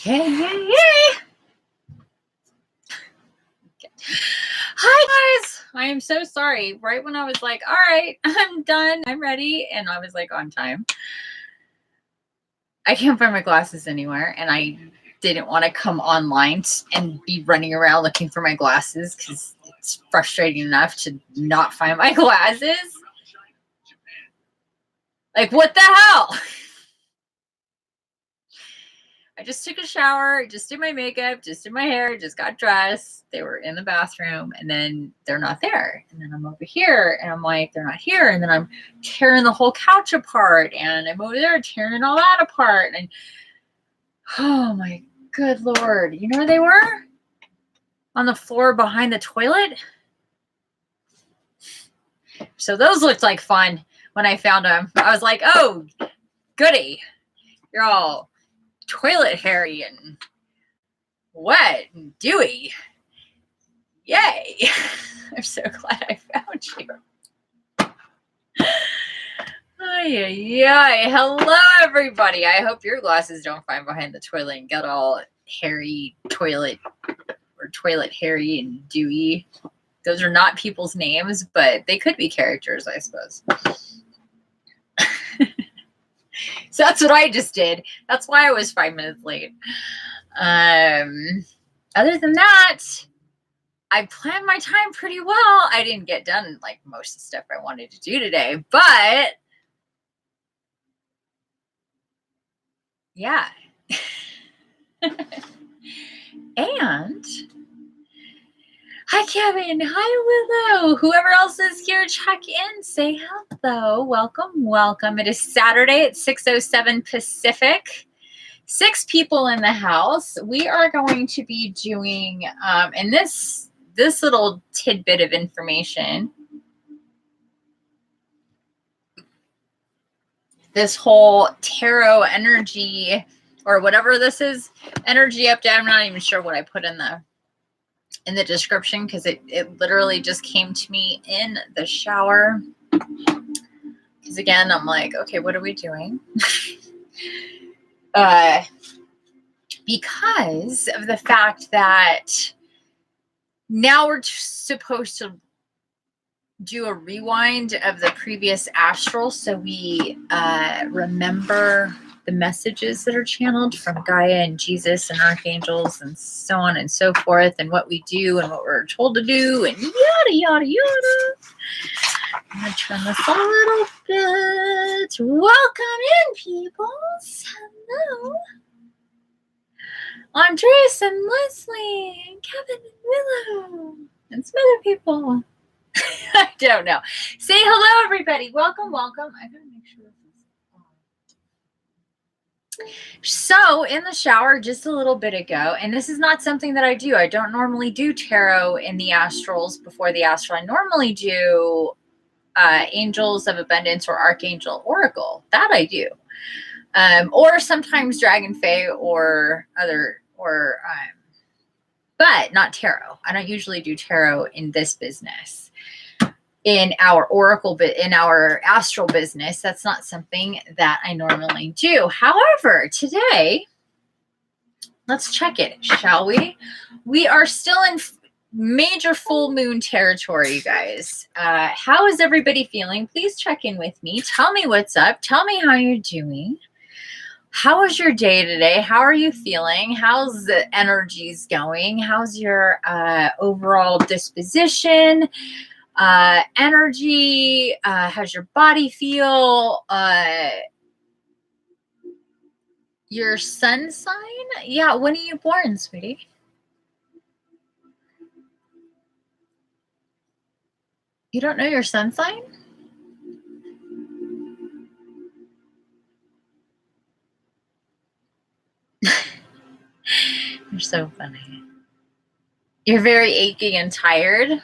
Yay. Hi guys, I am so sorry. Right when I was like, all right, I'm done, I'm ready, and I was like on time, I can't find my glasses anywhere, and I didn't want to come online and be running around looking for my glasses because it's frustrating enough to not find my glasses. Like, what the hell? I just took a shower, just did my makeup, just did my hair, just got dressed. They were in the bathroom, and then they're not there. And then I'm over here, and I'm like, they're not here. And then I'm tearing the whole couch apart, and I'm over there tearing all that apart. And oh my good Lord. You know where they were? On the floor behind the toilet. So those looked like fun when I found them. I was like, oh, goody. You're all toilet hairy and wet and dewy. Yay. I'm so glad I found you. Ay. Hello, everybody. I hope your glasses don't find behind the toilet and get all hairy toilet or toilet hairy and dewy. Those are not people's names, but they could be characters, I suppose. So that's what I just did. That's why I was 5 minutes late. Other than that, I planned my time pretty well. I didn't get done like most of the stuff I wanted to do today, but yeah. And hi, Kevin. Hi, Willow. Whoever else is here, check in. Say hello. Welcome. It is Saturday at 6:07 Pacific. 6 people in the house. We are going to be doing, and this little tidbit of information, this whole tarot energy or whatever this is, energy update. I'm not even sure what I put in the description because it literally just came to me in the shower. Because again, I'm like, okay, what are we doing? Because of the fact that now we're supposed to do a rewind of the previous astral so we remember the messages that are channeled from Gaia and Jesus and archangels and so on and so forth, and what we do and what we're told to do and yada. I'm going to turn this a little bit. Welcome in, peoples. Hello. Andres and Leslie and Kevin and Willow and some other people. I don't know. Say hello, everybody. Welcome. I gotta make sure this is on. So, in the shower just a little bit ago, and this is not something that I do. I don't normally do tarot in the astrals before the astral. I normally do Angels of Abundance or Archangel Oracle. That I do. Or sometimes Dragon Fae or other, but not tarot. I don't usually do tarot in this business. In our oracle, but in our astral business, that's not something that I normally do. However, today, let's check it, shall we? We are still in major full moon territory, you guys. How is everybody feeling? Please check in with me. Tell me what's up. Tell me how you're doing. How was your day today? How are you feeling? How's the energies going? How's your overall disposition? Energy? How's your body feel? Your sun sign? Yeah, when are you born, sweetie? You don't know your sun sign? You're so funny. You're very achy and tired.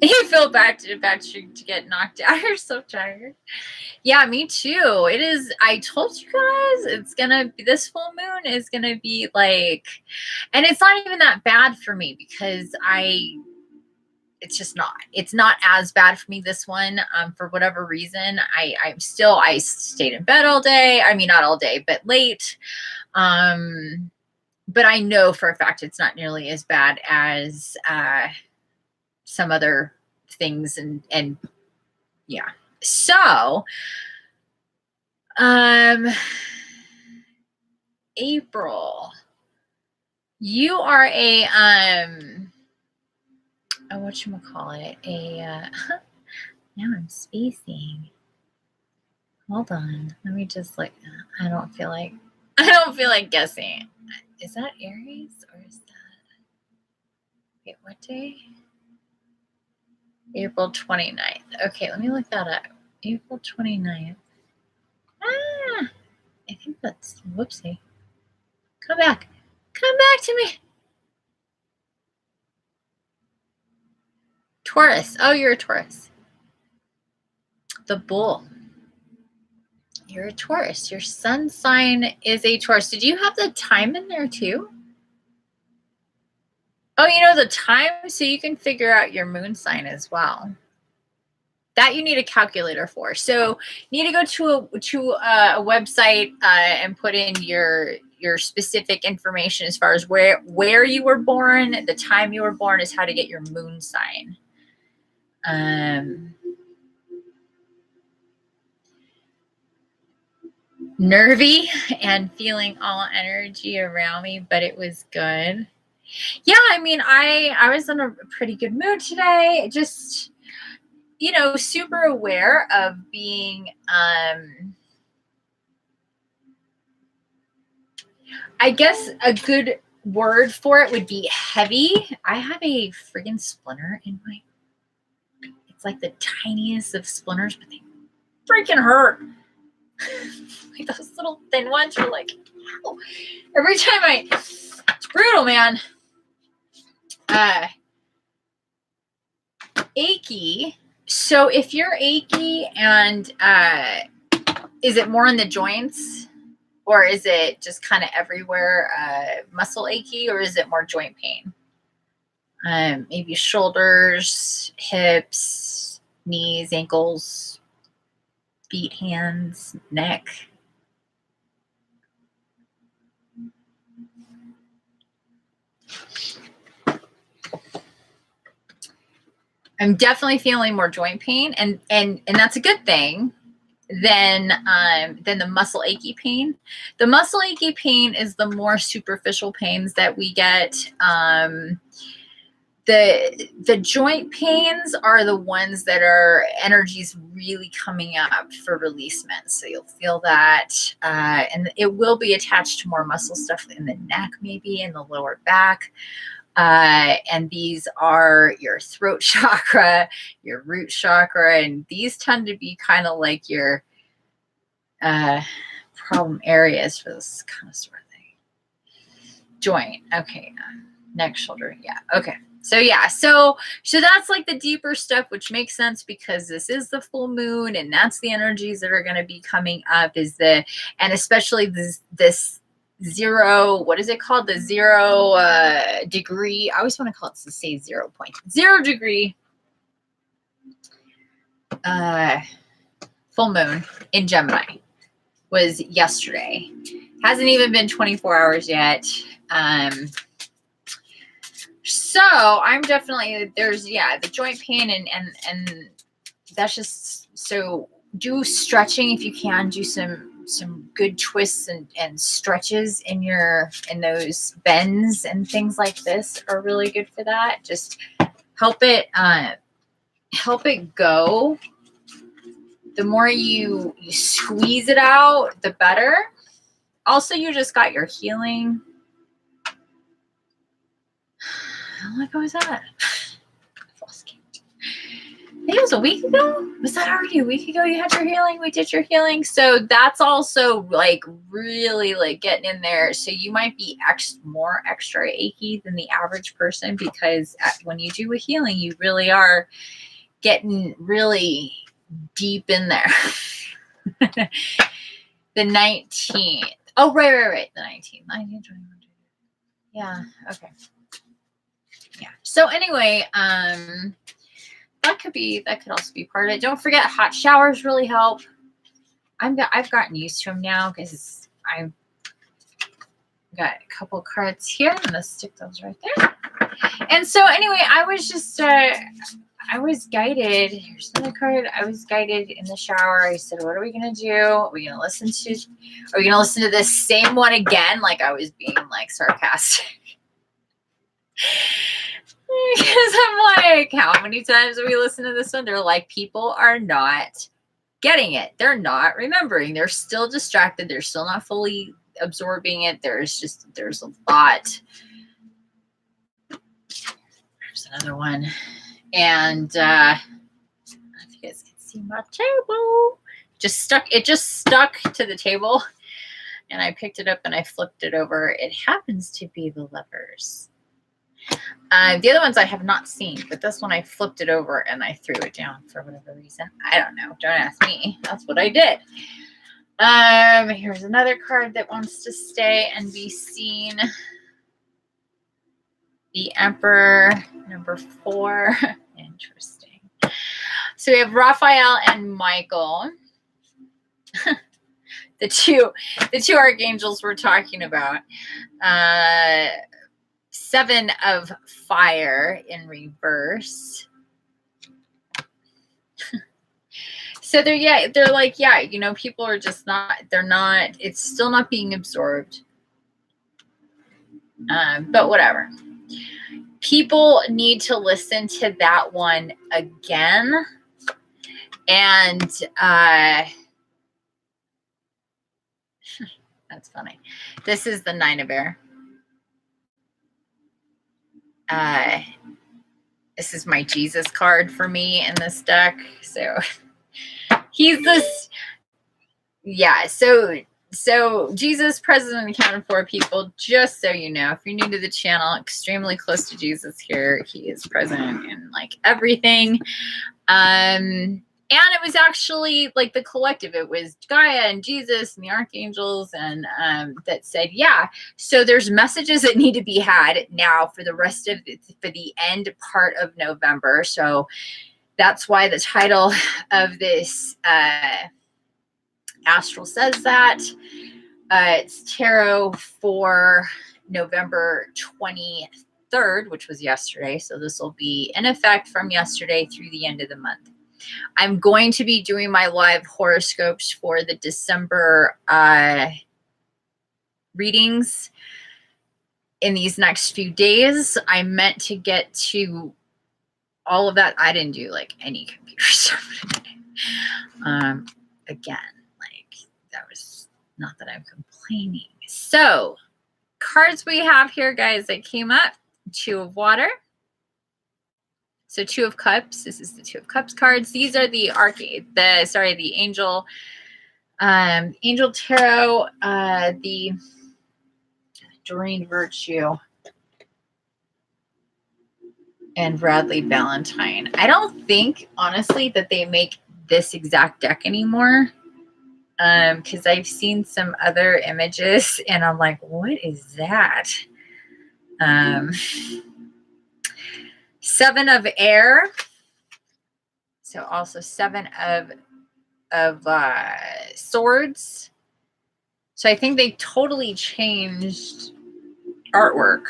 You feel bad to get knocked out. You're so tired. Yeah, me too. It is. I told you guys it's gonna be, this full moon is gonna be like, and it's not even that bad for me because it's just not. It's not as bad for me, this one. For whatever reason, I stayed in bed all day. I mean, not all day, but late. But I know for a fact it's not nearly as bad as some other things, and yeah. So, April, you are a whatchamacallit, now I'm spacing. Hold on. Let me just I don't feel like guessing. Is that Aries or is that, wait, what day? April 29th. Okay, let me look that up. April 29th. I think that's, whoopsie. Come back. Come back to me. Taurus. Oh, you're a Taurus. The bull. You're a Taurus. Your sun sign is a Taurus. Did you have the time in there too? Oh, you know the time, so you can figure out your moon sign as well. That you need a calculator for. So you need to go to a website and put in your specific information as far as where you were born, the time you were born, is how to get your moon sign. Nervy and feeling all energy around me, but it was good. Yeah, I mean, I was in a pretty good mood today. Just, you know, super aware of being, I guess a good word for it would be heavy. I have a friggin' splinter in my, it's like the tiniest of splinters, but they freaking hurt. Like those little thin ones are like, ow. Every time it's brutal, man. Achy. So if you're achy and is it more in the joints, or is it just kind of everywhere, muscle achy, or is it more joint pain? Maybe shoulders, hips, knees, ankles, feet, hands, neck. I'm definitely feeling more joint pain, and that's a good thing than the muscle achy pain. The muscle achy pain is the more superficial pains that we get. The joint pains are the ones that are energies really coming up for releasement. So you'll feel that, and it will be attached to more muscle stuff in the neck, maybe in the lower back. And these are your throat chakra, your root chakra, and these tend to be kind of like your problem areas for this kind of sort of thing. Joint, okay, neck, shoulder, yeah, okay. So yeah, so that's like the deeper stuff, which makes sense because this is the full moon, and that's the energies that are going to be coming up. And especially this zero, what is it called? The 0 degree. I always want to call it, to say 0 degree full moon in Gemini was yesterday. Hasn't even been 24 hours yet. So I'm definitely, there's, yeah, the joint pain and that's just, so do stretching if you can. Do some good twists and stretches in those bends and things like this are really good for that. Just help it go. The more you squeeze it out, the better. Also, you just got your healing. How long ago was that? I think it was a week ago. Was that already a week ago? You had your healing. We did your healing. So that's also like really like getting in there. So you might be more extra achy than the average person, because when you do a healing, you really are getting really deep in there. The 19th. Oh, right. The 19th. 19, 21. Yeah. Okay. Yeah. So anyway, that could also be part of it. Don't forget, hot showers really help. I've gotten used to them now because I've got a couple cards here. I'm gonna stick those right there. And so anyway, I was just I was guided. Here's another card. I was guided in the shower. I said, what are we gonna do? Are we gonna listen to this same one again? Like I was being like sarcastic. Because I'm like, how many times have we listened to this one? They're like, people are not getting it. They're not remembering. They're still distracted. They're still not fully absorbing it. There's a lot. There's another one. And I don't know if you guys can see my table. It just stuck to the table. And I picked it up and I flipped it over. It happens to be the Lovers. The other ones I have not seen, but this one I flipped it over and I threw it down for whatever reason. I don't know. Don't ask me. That's what I did. Here's another card that wants to stay and be seen. The Emperor, number 4. Interesting. So we have Raphael and Michael. the two archangels we're talking about. 7 of Fire in reverse. So they're like, yeah, you know, people are just it's still not being absorbed. But whatever. People need to listen to that one again. And that's funny. This is the 9 of Air. This is my Jesus card for me in this deck. So he's this, yeah. So Jesus, present and accounted for, people, just so you know, if you're new to the channel, extremely close to Jesus here. He is present in like everything. And it was actually like the collective. It was Gaia and Jesus and the archangels, and that said, yeah. So there's messages that need to be had now for the rest of for the end part of November. So that's why the title of this astral says that. It's tarot for November 23rd, which was yesterday. So this will be in effect from yesterday through the end of the month. I'm going to be doing my live horoscopes for the December readings in these next few days. I meant to get to all of that. I didn't do like any computer stuff today. Again, like that was not that I'm complaining. So cards we have here, guys, that came up. 2 of Water. So 2 of Cups. This is the 2 of Cups cards. These are the Angel Tarot, the Doreen Virtue, and Bradley Valentine. I don't think, honestly, that they make this exact deck anymore. Because I've seen some other images and I'm like, what is that? 7 of Air. So also 7 of Swords. So I think they totally changed artwork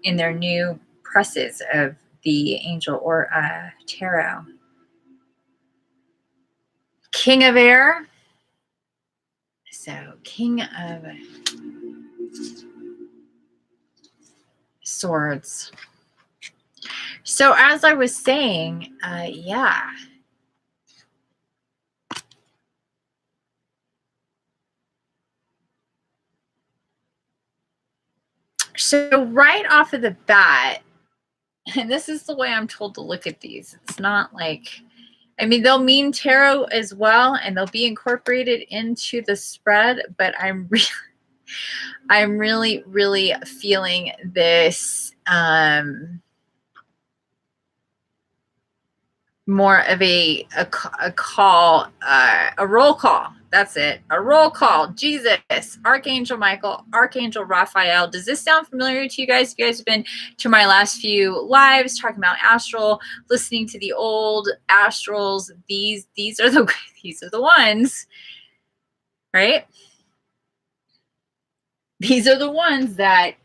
in their new presses of the Angel or Tarot. King of Air. So King of Swords. So as I was saying, yeah. So right off of the bat, and this is the way I'm told to look at these. It's not like, I mean, they'll mean tarot as well, and they'll be incorporated into the spread, but I'm really, really feeling this more of a call, a roll call. That's it. A roll call. Jesus, Archangel Michael, Archangel Raphael. Does this sound familiar to you guys? If you guys have been to my last few lives talking about astral, listening to the old astrals, these are the ones, right? These are the ones that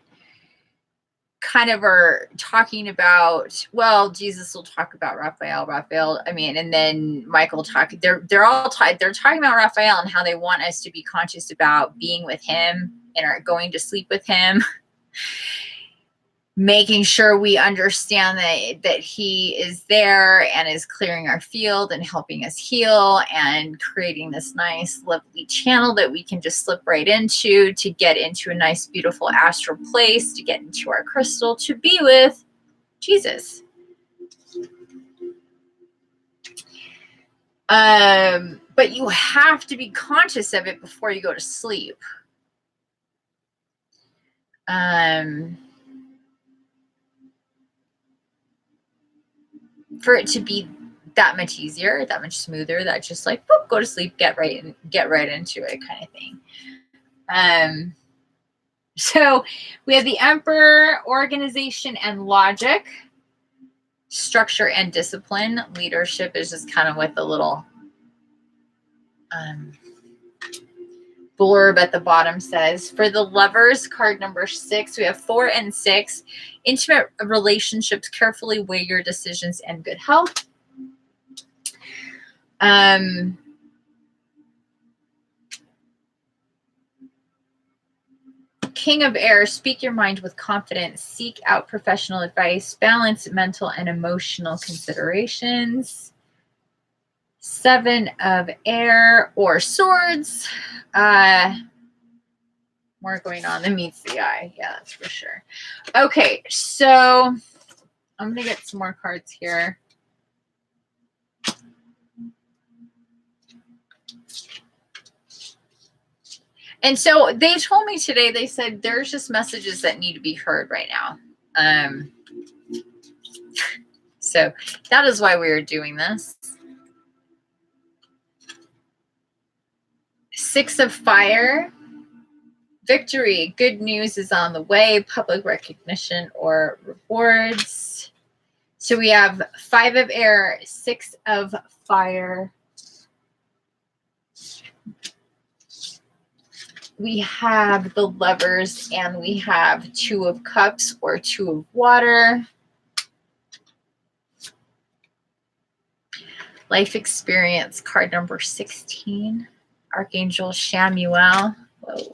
kind of are talking about, well, Jesus will talk about Raphael, I mean, and then Michael they're all they're talking about Raphael and how they want us to be conscious about being with him and are going to sleep with him, making sure we understand that he is there and is clearing our field and helping us heal and creating this nice, lovely channel that we can just slip right into to get into a nice, beautiful astral place, to get into our crystal, to be with Jesus. But you have to be conscious of it before you go to sleep. For it to be that much easier, that much smoother, that just like, boop, go to sleep, get right into it kind of thing. So we have the Emperor, organization and logic, structure and discipline. Leadership is just kind of with a little blurb at the bottom says. For the Lovers, card number 6, we have 4 and 6. Intimate relationships, carefully weigh your decisions, and good health. King of Air, speak your mind with confidence, seek out professional advice, balance mental and emotional considerations. 7 of Air, or Swords. More going on than meets the eye. Yeah, that's for sure. Okay, so I'm going to get some more cards here. And so they told me today, they said there's just messages that need to be heard right now. So that is why we are doing this. 6 of Fire. Victory. Good news is on the way. Public recognition or rewards. So we have 5 of Air, 6 of Fire. We have the Lovers, and we have 2 of Cups or 2 of Water. Life experience, card number 16. Archangel Shamuel. Whoa.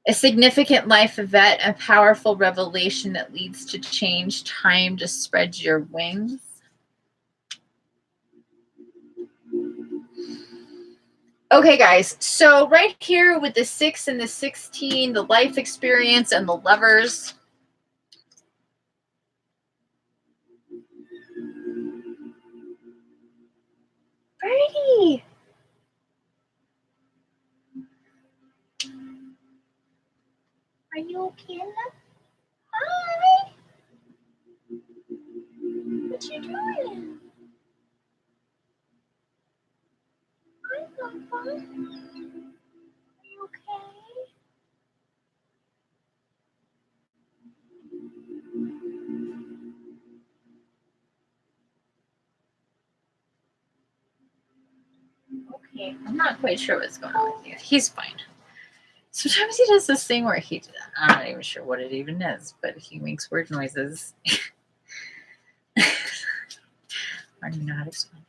A significant life event, a powerful revelation that leads to change. Time to spread your wings. Okay, guys, so right here with the 6 and the 16, the life experience and the Lovers. Brady. Are you okay, love? Hi. What you doing? Hi, Papa. Are you okay? Okay, I'm not quite sure what's going on with you. He's fine. Sometimes he does this thing where I'm not even sure what it even is, but he makes weird noises. I don't even know how to explain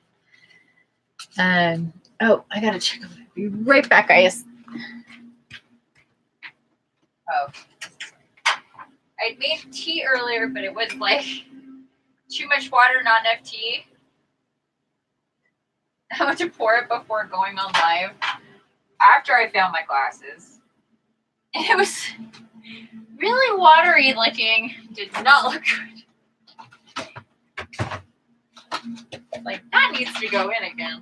it. Oh, I gotta check. I'll be right back, guys. Oh, I made tea earlier, but it was like too much water, not enough tea. I went to pour it before going on live after I found my glasses. And it was really watery looking. Did not look good. Like, that needs to go in again.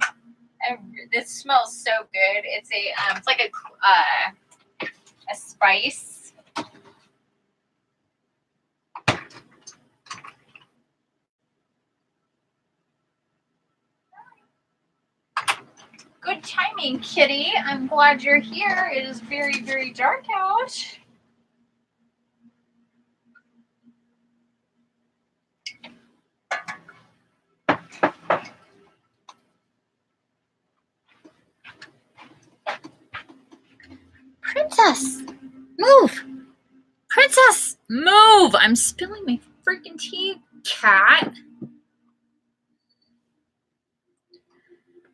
And this smells so good. It's it's like a spice. Good timing, kitty. I'm glad you're here. It is very, very dark out. Princess, move. Princess, move. I'm spilling my freaking tea, cat.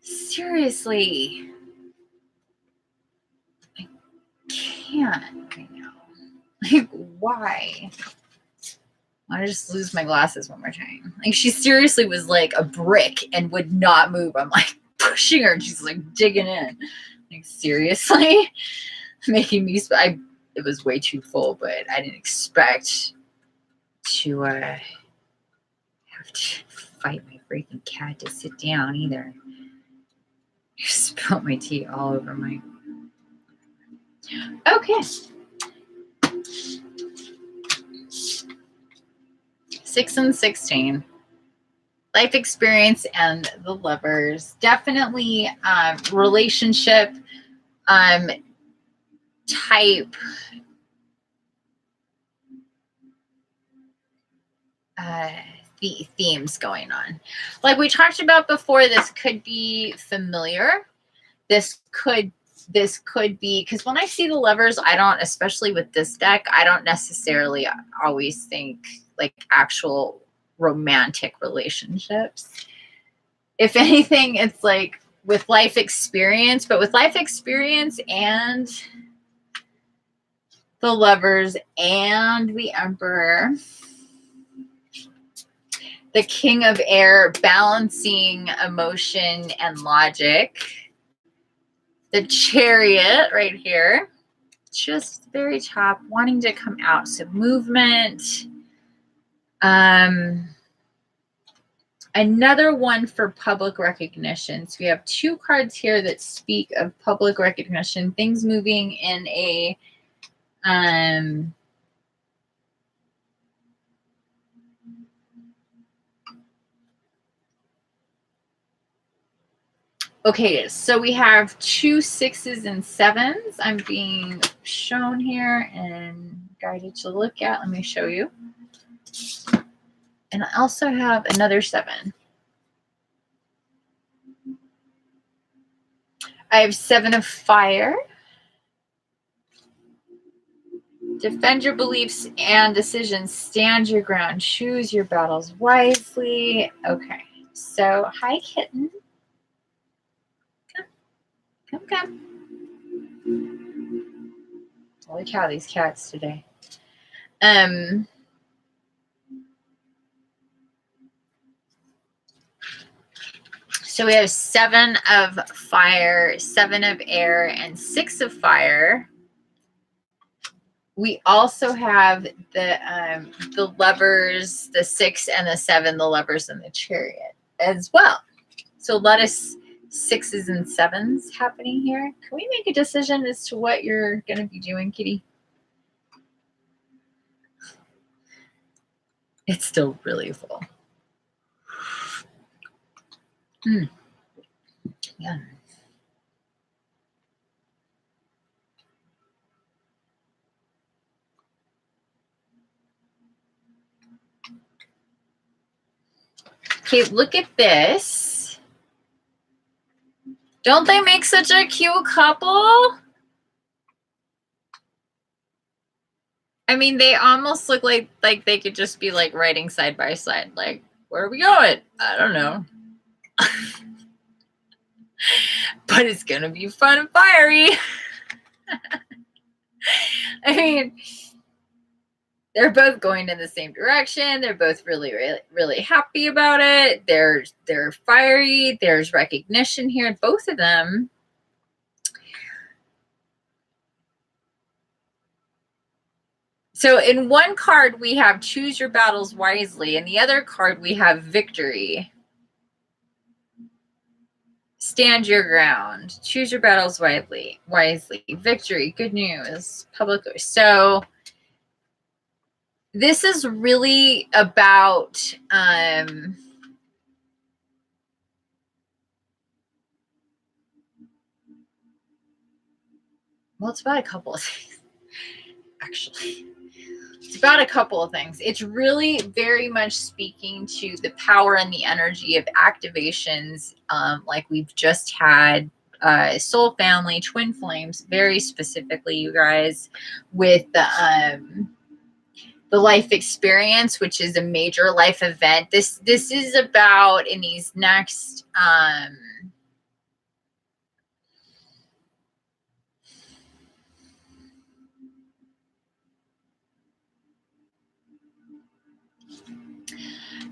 Seriously. I can't right now. Like, why? I just lose my glasses one more time. Like, she seriously was like a brick and would not move. I'm like pushing her and she's like digging in. Like, seriously? Making me, it was way too full, but I didn't expect to have to fight my freaking cat to sit down either. I spilled my tea all over my... Okay. 6 and 16. Life experience and the lovers. Definitely relationship type themes going on. Like we talked about before, this could be familiar. This could be, because when I see the lovers, I don't, especially with this deck, I don't necessarily always think like actual romantic relationships. If anything, it's like with life experience, but with life experience and the lovers and the emperor, the king of air, balancing emotion and logic, the chariot right here, just very top, wanting to come out. So movement. Another one for public recognition. So we have 2 cards here that speak of public recognition, things moving in a okay, so we have 2 6s and 7s. I'm being shown here and guided to look at. Let me show you. And I also have another 7. I have 7 of fire. Defend your beliefs and decisions. Stand your ground. Choose your battles wisely. Okay. So, hi, kitten. Come. Holy cow, these cats today. So we have 7 of fire, 7 of air, and 6 of fire. We also have the lovers, the 6 and the 7, the lovers and the chariot as well. So let us 6s and 7s happening here. Can we make a decision as to what you're going to be doing, kitty? It's still really full. Yeah. Okay, look at this. Don't they make such a cute couple? I mean, they almost look like they could just be like riding side by side. Like, where are we going? I don't know. But it's going to be fun and fiery. I mean, they're both going in the same direction. They're both really, really, really happy about it. They're fiery. There's recognition here. Both of them. So in one card, we have choose your battles wisely. In the other card, we have victory. Stand your ground. Choose your battles wisely. Victory. Good news. Publicly. So this is really about well, it's about a couple of things, actually. It's about a couple of things. It's really very much speaking to the power and the energy of activations, like we've just had soul family, twin flames, very specifically, you guys, with the life experience, which is a major life event. This is about, in these next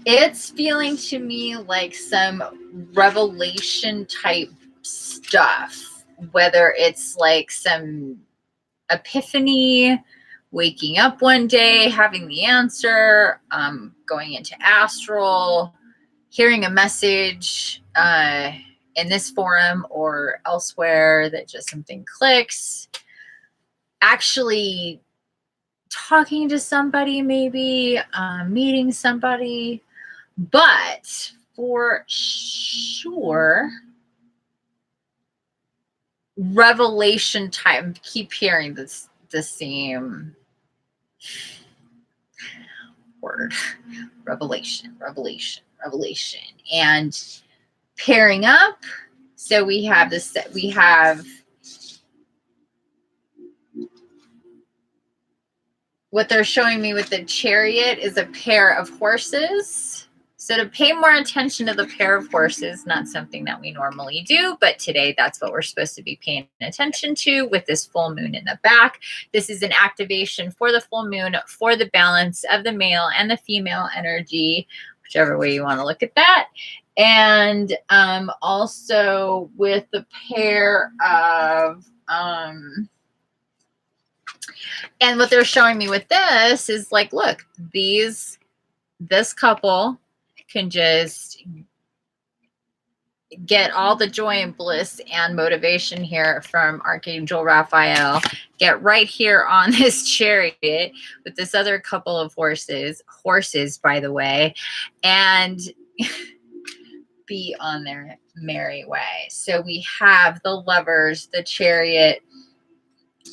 it's feeling to me like some revelation type stuff, whether it's like some epiphany, waking up one day, having the answer, going into astral, hearing a message in this forum or elsewhere that just something clicks, actually talking to somebody, maybe meeting somebody. But for sure, revelation time. Keep hearing this, the same word. Revelation, revelation, revelation. And pairing up. So we have this, we have what they're showing me with the Chariot is a pair of horses. So to pay more attention to the pair of horses, not something that we normally do, but today that's what we're supposed to be paying attention to with this full moon in the back. This is an activation for the full moon, for the balance of the male and the female energy, whichever way you want to look at that. And also with the pair of, and what they're showing me with this is like, look, this couple can just get all the joy and bliss and motivation here from Archangel Raphael, get right here on this chariot with this other couple of horses, by the way, and be on their merry way. So we have the Lovers, the Chariot,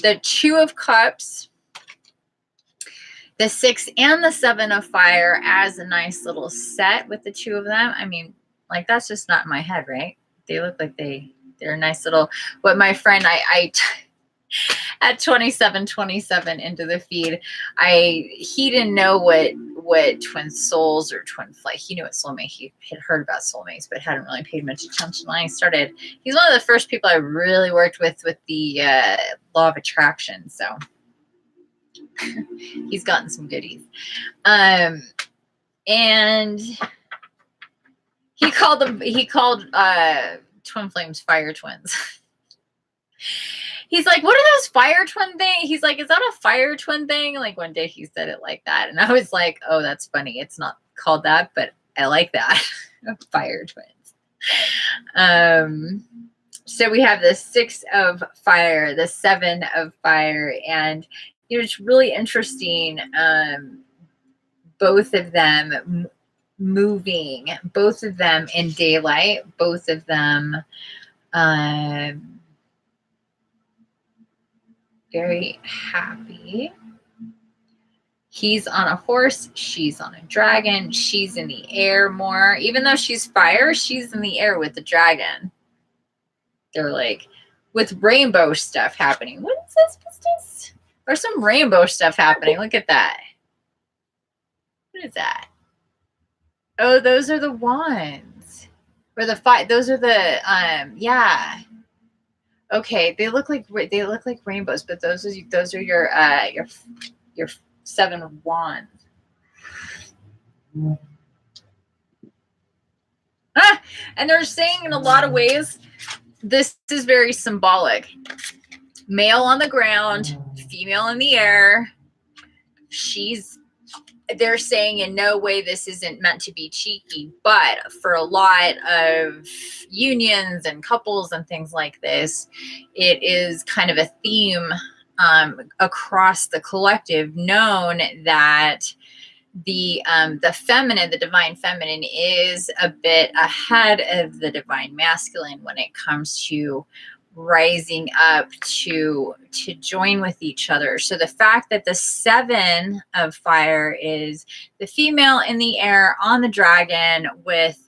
the Two of Cups, the 6 and the 7 of Fire as a nice little set with the two of them. I mean, like, that's just not in my head, right? They look like they're a nice little, what my friend, I at 27 into the feed, he didn't know what twin souls or twin flight, he knew what soulmate, he had heard about soulmates, but hadn't really paid much attention when I started. He's one of the first people I really worked with the law of attraction, so he's gotten some goodies. And he called twin flames fire twins. He's like, what are those fire twin thing? He's like, is that a fire twin thing? Like, one day he said it like that. And I was like, oh, that's funny. It's not called that, but I like that. Fire twins. So we have the 6 of Fire, the 7 of Fire, and it's really interesting. Both of them moving, both of them in daylight, both of them very happy. He's on a horse, she's on a dragon, she's in the air more. Even though she's fire, she's in the air with the dragon. They're like, with rainbow stuff happening. What is this business? There's some rainbow stuff happening. Look at that. What is that? Oh, those are the wands. Or the five. Those are the yeah. Okay, they look like rainbows, but those are your 7 of wands. And they're saying in a lot of ways, this is very symbolic. Male on the ground, female in the air. They're saying in no way this isn't meant to be cheeky, but for a lot of unions and couples and things like this, it is kind of a theme across the collective, known that the feminine, the divine feminine, is a bit ahead of the divine masculine when it comes to rising up to join with each other. So the fact that the 7 of fire is the female in the air on the dragon, with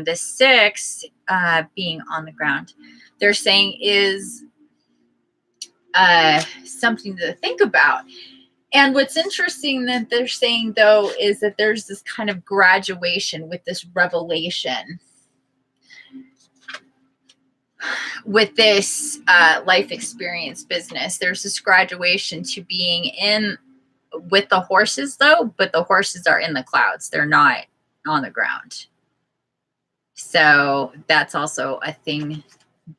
the 6 being on the ground, they're saying is something to think about. And what's interesting that they're saying, though, is that there's this kind of graduation with this revelation, with this life experience business. There's this graduation to being in with the horses, though, but the horses are in the clouds. They're not on the ground. So that's also a thing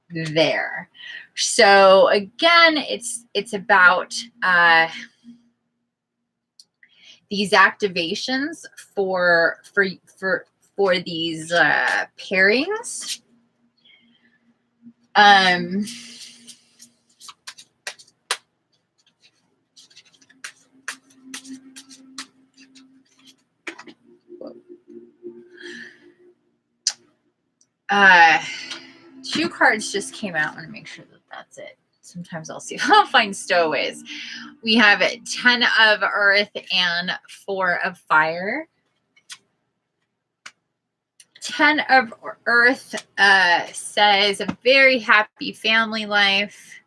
there. So again, it's about these activations for these pairings. Two cards just came out. I want to make sure that that's it. Sometimes I'll see if I'll find stowaways. We have 10 of earth and 4 of fire. 10 of earth says a very happy family life.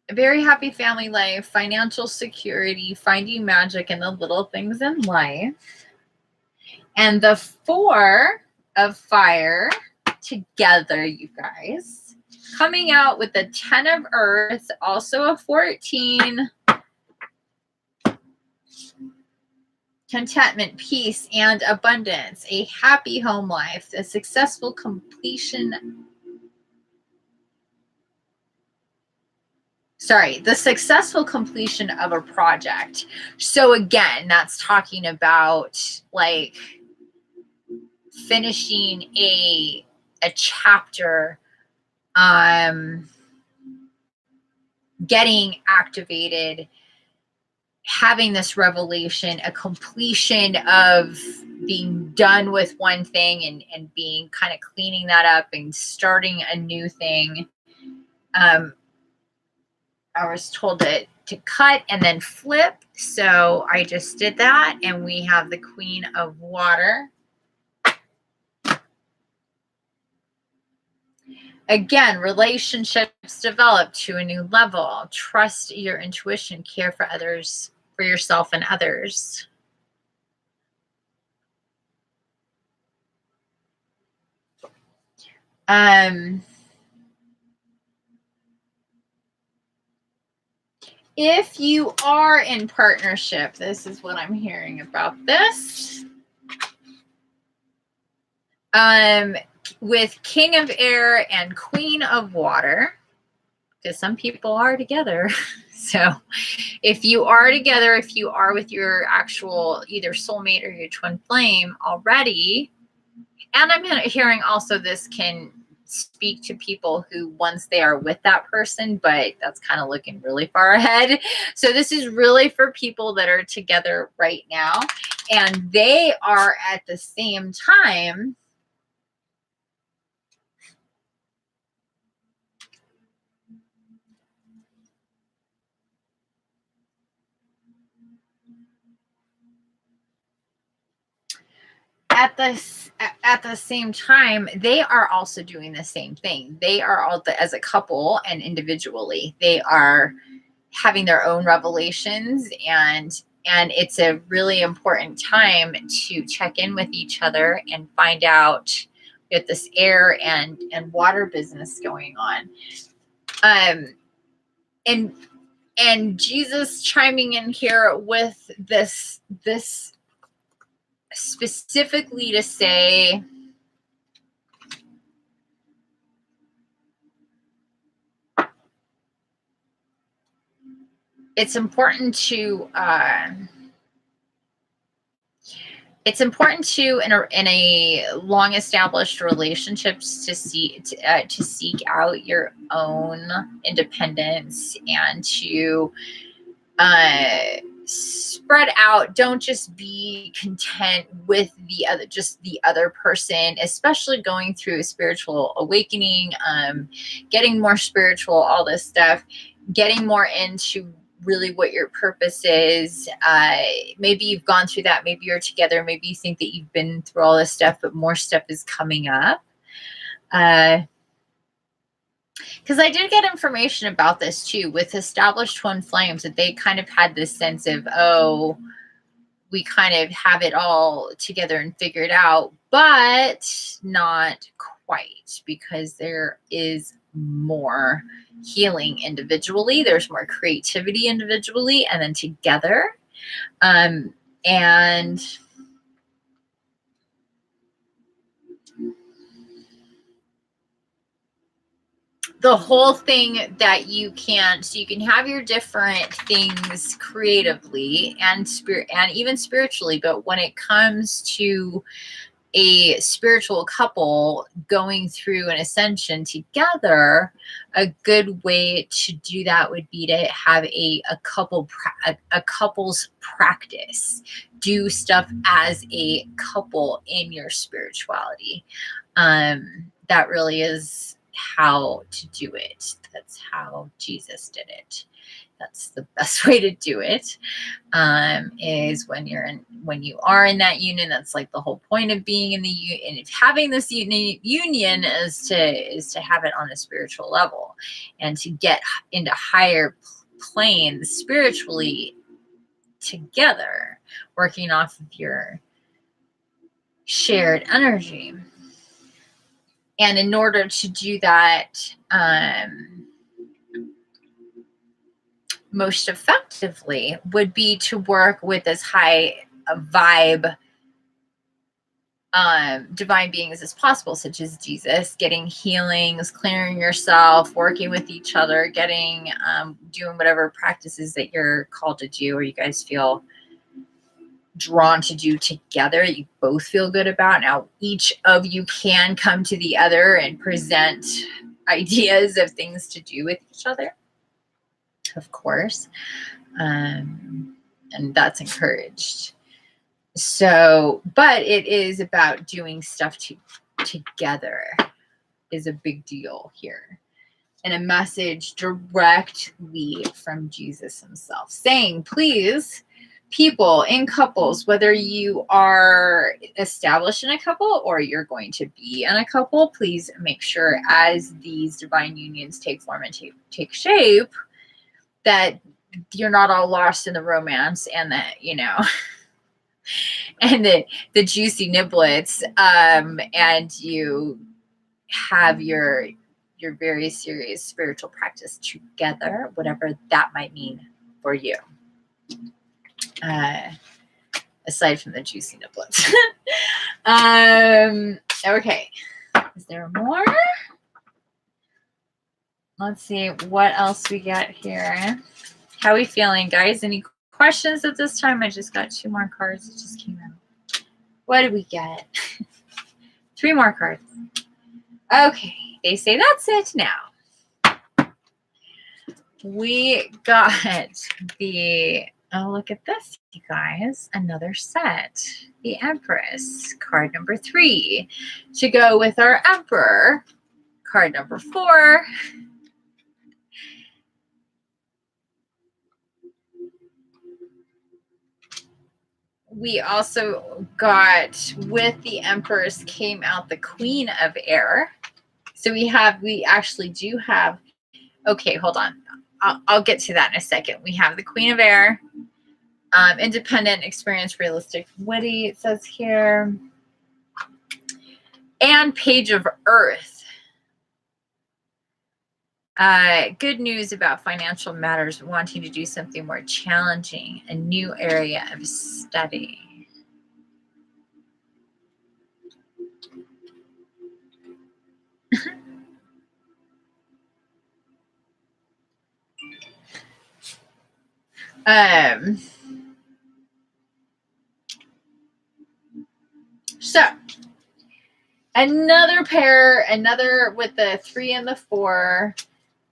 A very happy family life, financial security, finding magic in the little things in life. And the 4 of fire together, you guys, coming out with the 10 of earth, also a 14. Contentment, peace, and abundance, a happy home life, a successful completion. The successful completion of a project. So again, that's talking about like finishing a chapter, getting activated, having this revelation, a completion of being done with one thing and being kind of cleaning that up and starting a new thing. I was told to cut and then flip, so I just did that, and we have the Queen of Water. Again, relationships develop to a new level. Trust your intuition. Care for others, for yourself and others. If you are in partnership, this is what I'm hearing about this. With King of Air and Queen of Water, because some people are together. So if you are together, if you are with your actual either soulmate or your twin flame already, and I'm hearing also this can speak to people who once they are with that person, but that's kind of looking really far ahead. So this is really for people that are together right now, and they are at the same time at the same time, they are also doing the same thing. They are all, as a couple and individually, they are having their own revelations, and it's a really important time to check in with each other and find out with this air and water business going on. And Jesus chiming in here with this specifically to say, it's important to in a long established relationships to seek out your own independence and to spread out. Don't just be content with the other person, especially going through a spiritual awakening, getting more spiritual, all this stuff, getting more into really what your purpose is. Maybe you've gone through that. Maybe you're together. Maybe you think that you've been through all this stuff, but more stuff is coming up. Because I did get information about this too with established twin flames, that they kind of had this sense of, oh, we kind of have it all together and figured out, but not quite, because there is more healing individually. There's more creativity individually and then together. And the whole thing that you can, so you can have your different things creatively and spirit and even spiritually, but when it comes to a spiritual couple going through an ascension together, a good way to do that would be to have a couple's practice. Do stuff as a couple in your spirituality. That really is how to do it. That's how Jesus did it. That's the best way to do it. Is when you are in that union. That's like the whole point of being in the union, and having this union is to have it on a spiritual level, and to get into higher planes spiritually together, working off of your shared energy. And in order to do that most effectively would be to work with as high a vibe divine beings as possible, such as Jesus, getting healings, clearing yourself, working with each other, getting doing whatever practices that you're called to do, or you guys feel drawn to do together, you both feel good about. Now, each of you can come to the other and present ideas of things to do with each other, of course, and that's encouraged. So, but it is about doing stuff together is a big deal here. And a message directly from Jesus himself saying, please, people in couples, whether you are established in a couple or you're going to be in a couple, please make sure as these divine unions take form and take shape, that you're not all lost in the romance and that, and the juicy niblets, and you have your very serious spiritual practice together, whatever that might mean for you. Aside from the juicy niblets. Okay. Is there more? Let's see what else we got here. How are we feeling, guys? Any questions at this time? I just got 2 more cards that just came out. What did we get? 3 more cards. Okay. They say that's it now. We got the... Oh, look at this, you guys. Another set. The Empress. Card number 3. To go with our Emperor. Card number 4. We also got, with the Empress, came out the Queen of Air. So we actually do have... Okay, hold on. I'll get to that in a second. We have the Queen of Air. Independent, experienced, realistic, witty, it says here. And Page of Earth. Good news about financial matters, wanting to do something more challenging, a new area of study. So another pair, another with the 3 and the 4,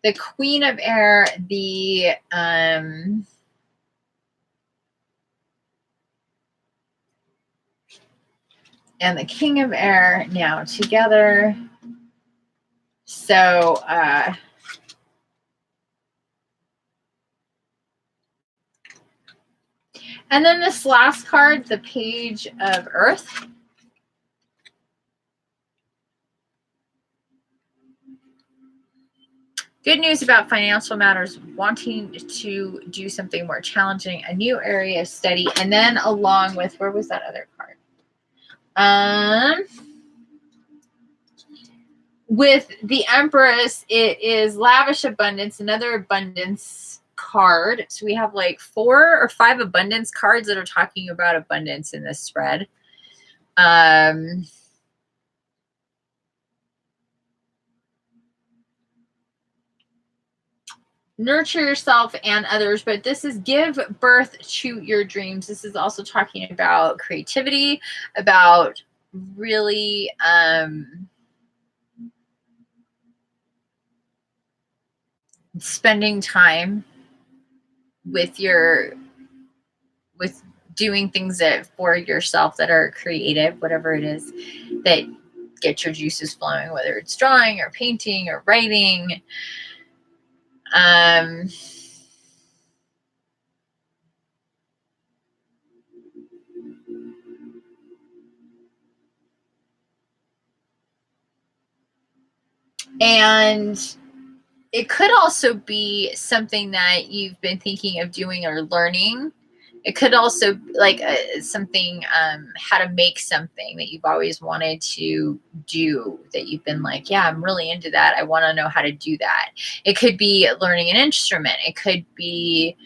the Queen of Air, the and the King of Air now together. So, and then this last card, the Page of Earth. Good news about financial matters, wanting to do something more challenging, a new area of study, and then along with, where was that other card? With the Empress, it is lavish abundance, another abundance card. So we have like 4 or 5 abundance cards that are talking about abundance in this spread. Nurture yourself and others, but this is give birth to your dreams. This is also talking about creativity, about really spending time with doing things that for yourself that are creative, whatever it is that get your juices flowing, whether it's drawing or painting or writing. And it could also be something that you've been thinking of doing or learning. It could also like something, how to make something that you've always wanted to do, that you've been like, yeah, I'm really into that. I want to know how to do that. It could be learning an instrument. It could be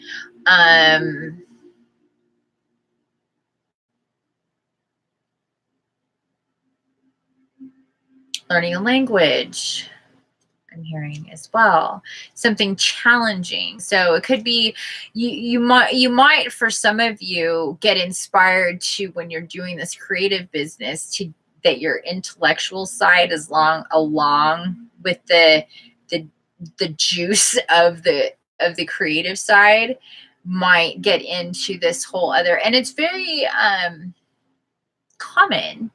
learning a language. I'm hearing as well, something challenging. So it could be you might for some of you get inspired to, when you're doing this creative business, to that your intellectual side is along with the juice of the creative side might get into this whole other, and it's very common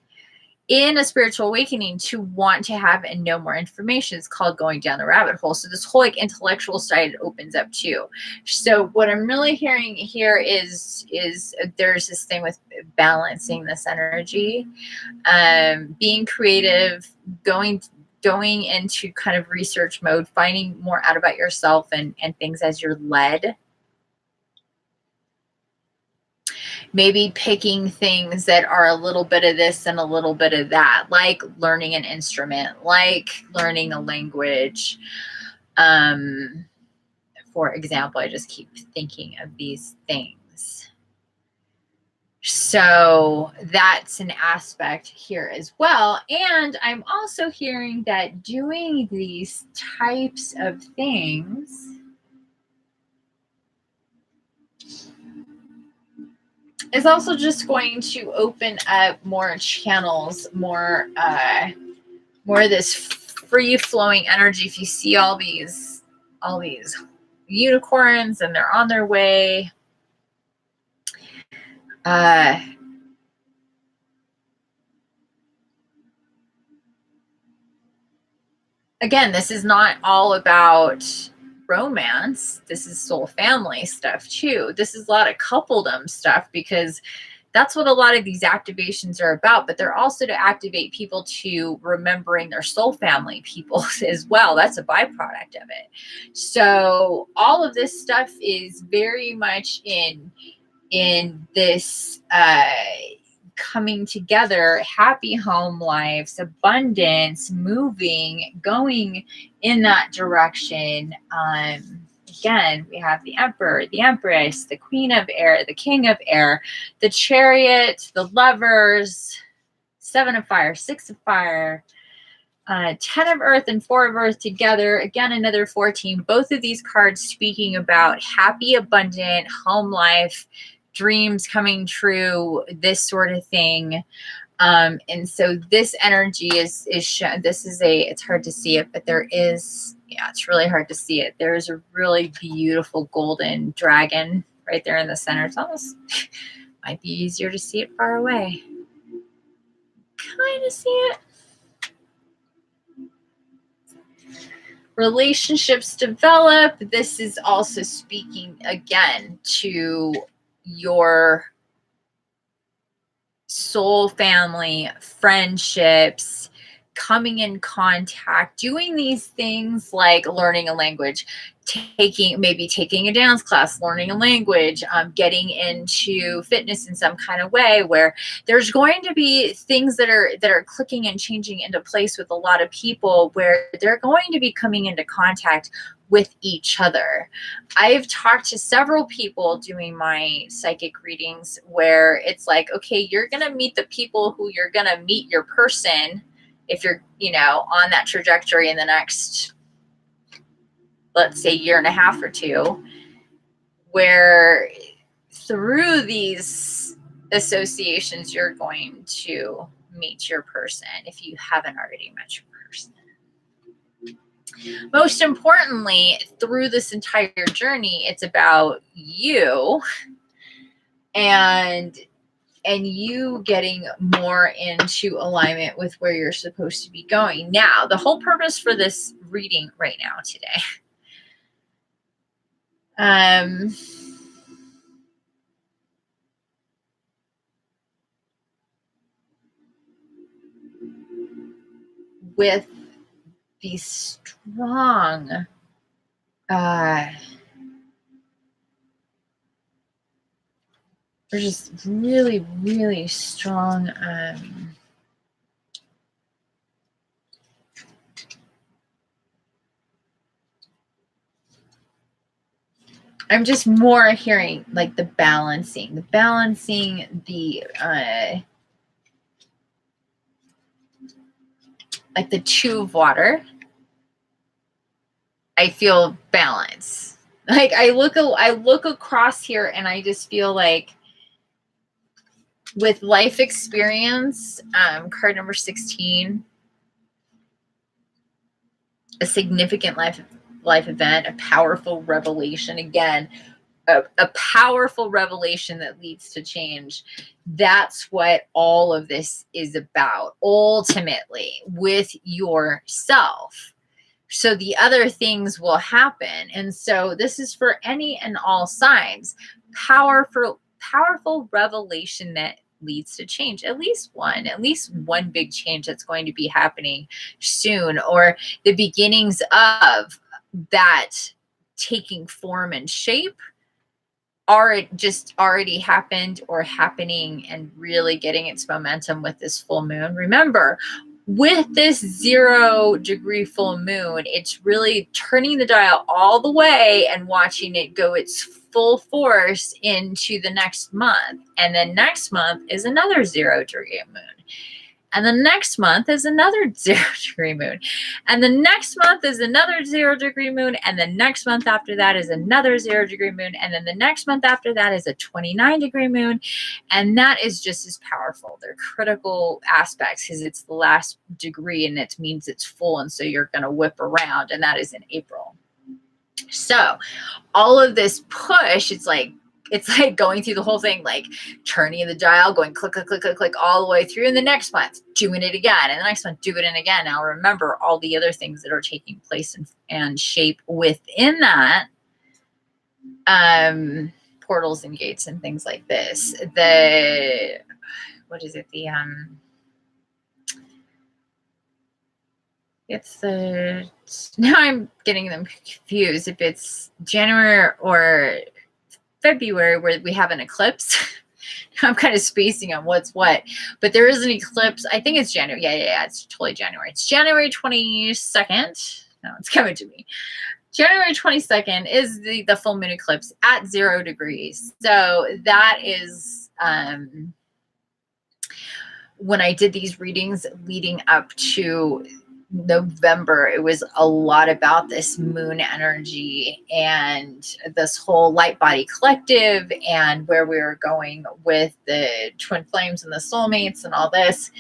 in a spiritual awakening to want to have and know more information. It's called going down the rabbit hole. So this whole like intellectual side opens up too. So what I'm really hearing here is there's this thing with balancing this energy, being creative, going into kind of research mode, finding more out about yourself and things as you're led. Maybe picking things that are a little bit of this and a little bit of that, like learning an instrument, like learning a language. For example, I just keep thinking of these things. So that's an aspect here as well. And I'm also hearing that doing these types of things is also just going to open up more channels, more of this free flowing energy. If you see all these unicorns and they're on their way, again, this is not all about romance. This is soul family stuff too. This is a lot of coupledom stuff, because that's what a lot of these activations are about, but they're also to activate people to remembering their soul family people as well. That's a byproduct of it. So all of this stuff is very much in this coming together, happy home lives, abundance, moving, going in that direction. Again, we have the Emperor, the Empress, the Queen of Air, the King of Air, the Chariot, the Lovers, 7 of Fire, 6 of Fire, 10 of Earth and 4 of Earth together. Again, another 14. Both of these cards speaking about happy, abundant home life, dreams coming true, this sort of thing. And so this energy is shown. This is it's hard to see it, but there is, yeah, it's really hard to see it. There is a really beautiful golden dragon right there in the center. It's almost might be easier to see it far away. kind of see it. Relationships develop. This is also speaking again to your soul family, friendships, coming in contact, doing these things like learning a language, maybe taking a dance class, learning a language, getting into fitness in some kind of way, where there's going to be things that are clicking and changing into place with a lot of people, where they're going to be coming into contact with each other. I've talked to several people doing my psychic readings where it's like, okay, you're going to meet the people who you're going to meet your person if you're, on that trajectory in the next, let's say, year and a half or two, where through these associations, you're going to meet your person if you haven't already met your person. Most importantly, through this entire journey, it's about you and you getting more into alignment with where you're supposed to be going. Now, the whole purpose for this reading right now today, with these strong, they're just really, really strong, I'm just more hearing like the balancing, like the two of water. I feel balance. Like I look across here and I just feel like with life experience, card number 16, a significant life event, a powerful revelation. Again, a powerful revelation that leads to change. That's what all of this is about, ultimately, with yourself. So the other things will happen. And so this is for any and all signs. Powerful revelation that leads to change. At least one big change that's going to be happening soon, or the beginnings of that taking form and shape, are just already happened or happening and really getting its momentum with this full moon. Remember, with this 0-degree full moon, it's really turning the dial all the way and watching it go its full force into the next month. And then next month is another 0-degree moon. And the next month is another 0-degree moon. And the next month is another 0-degree moon. And the next month after that is another 0-degree moon. And then the next month after that is a 29-degree moon. And that is just as powerful. They're critical aspects because it's the last degree and it means it's full. And so you're going to whip around. And that is in April. So all of this push, it's like going through the whole thing, like turning the dial, going click, click, click, click, click all the way through. And the next month, doing it again. And the next month, do it again. Now remember all the other things that are taking place and shape within that. Portals and gates and things like this. Now I'm getting them confused. If it's January or February where we have an eclipse. I'm kind of spacing on what's what, but there is an eclipse. I think it's January. Yeah. It's totally January. It's January 22nd. No, it's coming to me. January 22nd is the full moon eclipse at 0 degrees. So that is, when I did these readings leading up to November, it was a lot about this moon energy and this whole light body collective and where we were going with the twin flames and the soulmates and all this,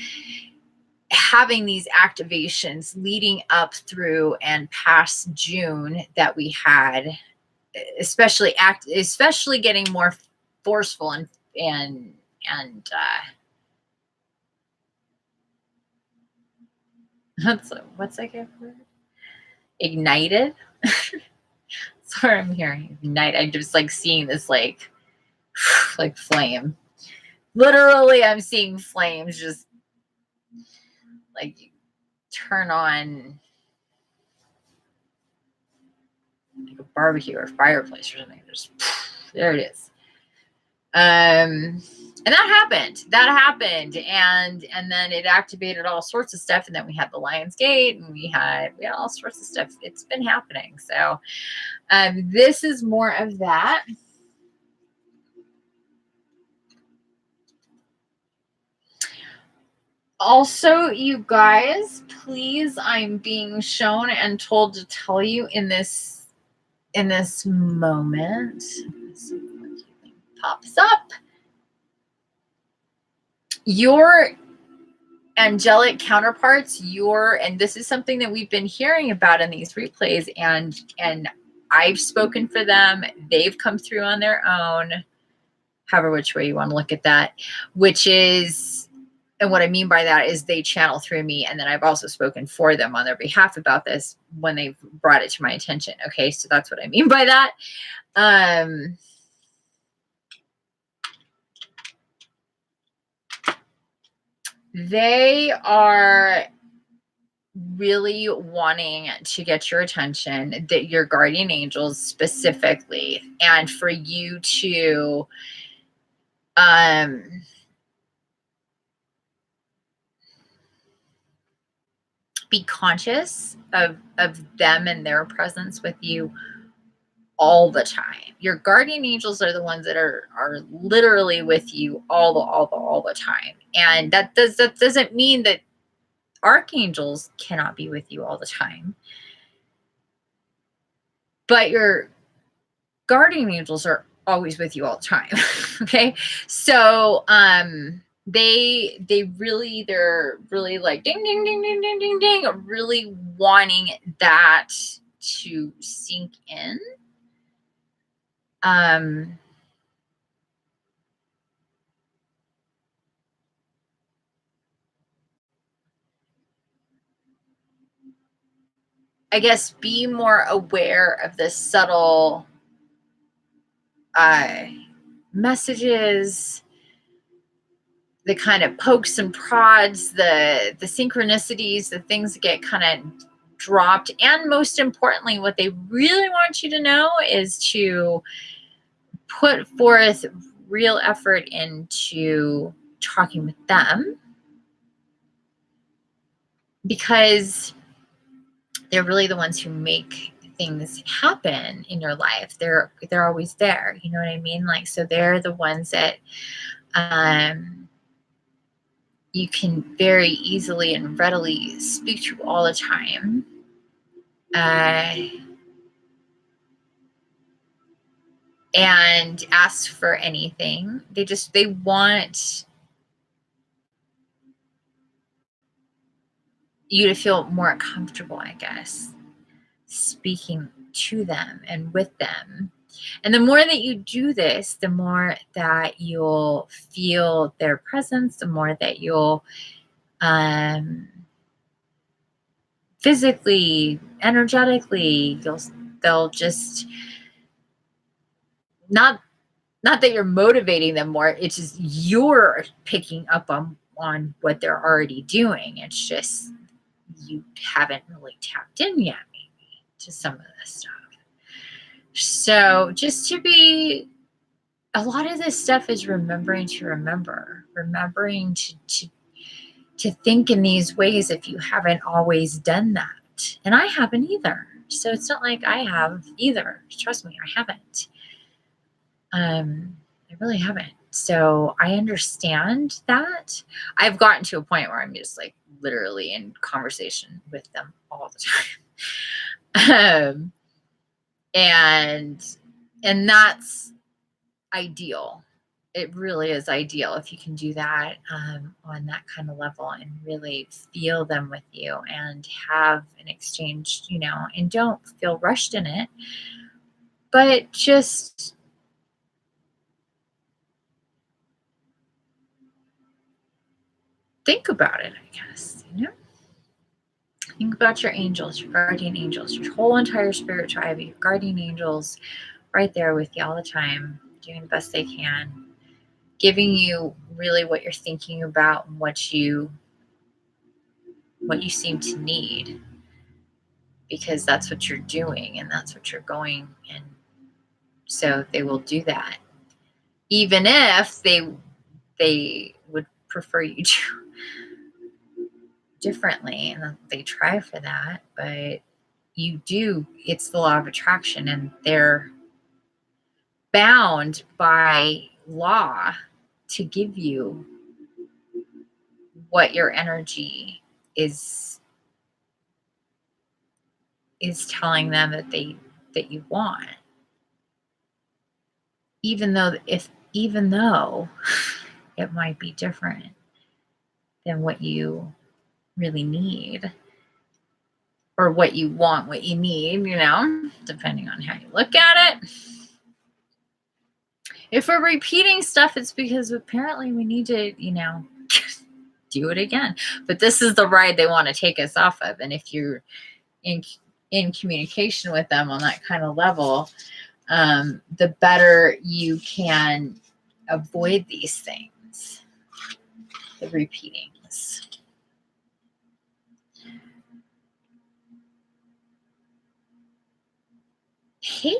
having these activations leading up through and past June that we had, especially getting more forceful and What's that good word? Ignited. That's what I'm hearing. Ignite. I'm just like seeing this like flame. Literally, I'm seeing flames just like turn on like a barbecue or fireplace or something. Just there it is. And that happened and then it activated all sorts of stuff, and then we had the Lion's Gate, and we had all sorts of stuff. It's been happening. So this is more of that. Also, you guys, please, I'm being shown and told to tell you in this moment, let's see if pops up, your angelic counterparts, and this is something that we've been hearing about in these replays, and I've spoken for them. They've come through on their own, however which way you want to look at that, which is, and what I mean by that is they channel through me, and then I've also spoken for them on their behalf about this when they've brought it to my attention. Okay, so that's what I mean by that. They are really wanting to get your attention, that your guardian angels specifically, and for you to be conscious of them and their presence with you all the time. Your guardian angels are the ones that are literally with you all the time. And that doesn't mean that archangels cannot be with you all the time. But your guardian angels are always with you all the time. Okay? So they're really like ding ding ding ding ding ding ding, really wanting that to sink in. I guess be more aware of the subtle messages, the kind of pokes and prods, the synchronicities, the things that get kind of dropped. And most importantly, what they really want you to know is to put forth real effort into talking with them, because they're really the ones who make things happen in your life. They're always there. You know what I mean? Like, so they're the ones that you can very easily and readily speak to all the time. And ask for anything. They want you to feel more comfortable, I guess, speaking to them and with them. And the more that you do this, the more that you'll feel their presence, the more that you'll physically, energetically, they'll just not that you're motivating them more, it's just you're picking up on what they're already doing. It's just you haven't really tapped in yet, maybe, to some of this stuff. So just to be, a lot of this stuff is remembering to think in these ways if you haven't always done that. And I haven't either. So it's not like I have either. Trust me, I haven't. I really haven't. So I understand that. I've gotten to a point where I'm just like literally in conversation with them all the time. And that's ideal. It really is ideal if you can do that on that kind of level and really feel them with you and have an exchange, and don't feel rushed in it, but just think about it, I guess, Think about your angels, your guardian angels, your whole entire spirit tribe, your guardian angels right there with you all the time, doing the best they can, giving you really what you're thinking about and what you seem to need, because that's what you're doing and that's what you're going, and so they will do that, even if they would prefer you to differently, and they try for that, but you do. It's the law of attraction, and they're bound by law to give you what your energy is telling them that you want, even though it might be different than what you really need, or what you want, what you need, depending on how you look at it. If we're repeating stuff, it's because apparently we need to, do it again. But this is the ride they want to take us off of. And if you're in communication with them on that kind of level, the better you can avoid these things, the repeatings. Hey.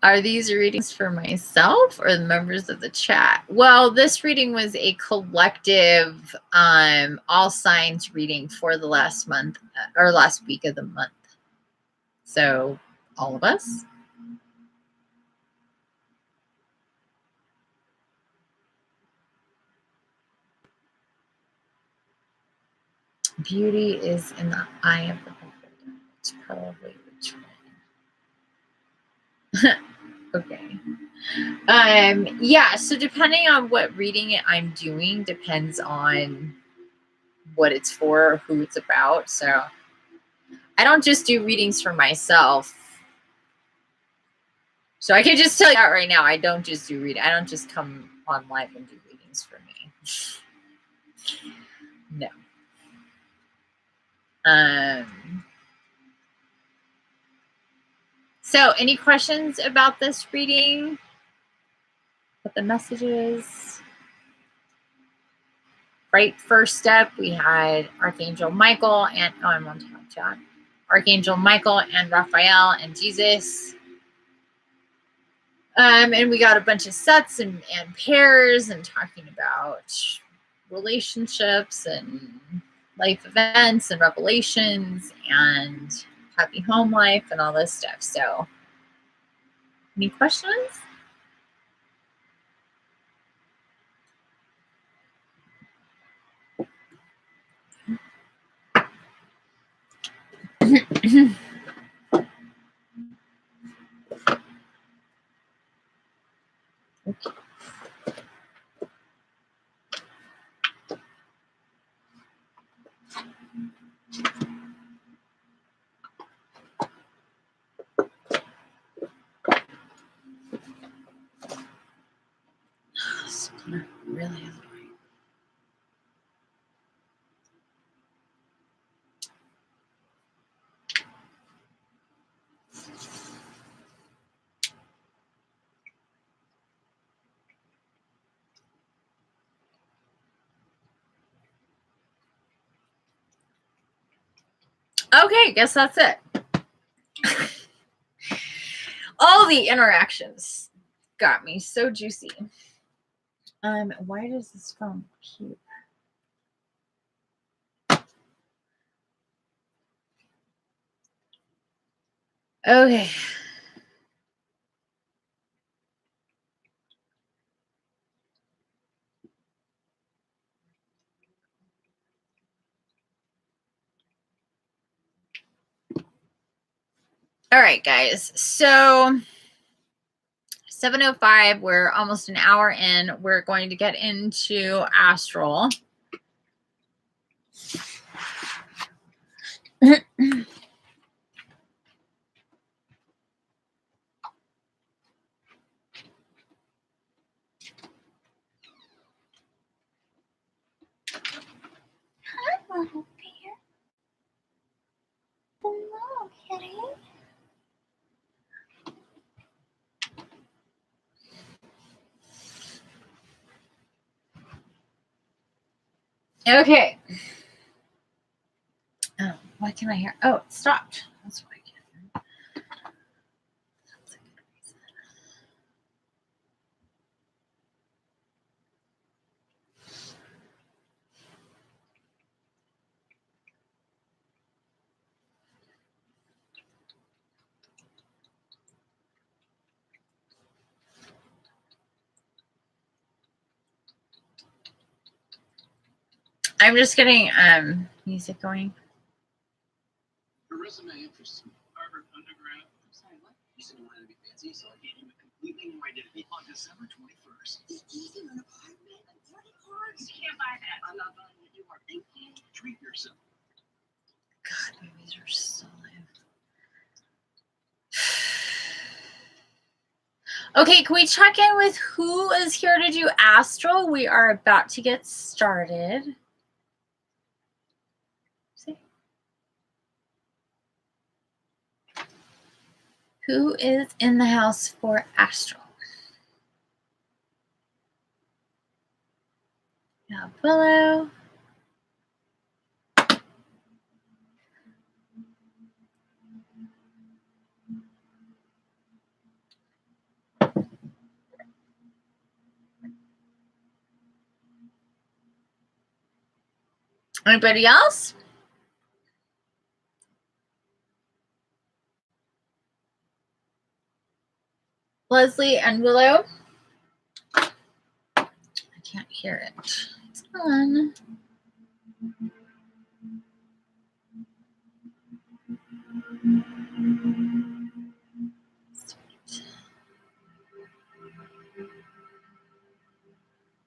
Are these readings for myself or the members of the chat? Well, this reading was a collective, all signs reading for the last month or last week of the month. So all of us. Beauty is in the eye of the beholder. It's probably the twin. Okay. Yeah, so depending on what reading I'm doing depends on what it's for or who it's about. So I don't just do readings for myself. So I can just tell you that right now. I don't just do reading. I don't just come on live and do readings for me. No. So any questions about this reading? What the message is? Right, first step, we had Archangel Michael and, I'm on top chat. Archangel Michael and Raphael and Jesus. And we got a bunch of sets and pairs and talking about relationships and life events and revelations and happy home life and all this stuff. So, any questions? Okay. It's really annoying. Okay, guess that's it. All the interactions got me so juicy. Why does this phone keep? Okay. All right, guys. So 7:05, we're almost an hour in. We're going to get into astral. little bear. Hello, kitty. Okay. Oh, why can I hear? Oh, it stopped. That's why I can't hear. That's a good reason. I'm just getting music going. Her resume interests me. Harvard undergrad. I'm sorry, what? You said you wanted to be fancy, so I gave you a completely new identity on December 21st. The easy an apartment and 30 cards. You can't buy that. I'm not buying it. You are thinking. Treat yourself. God, babies are so live. Okay, can we check in with who is here to do astral? We are about to get started. See? Who is in the house for astral? Yeah, Willow. Anybody else? Leslie and Willow. I can't hear it. It's on. Sweet.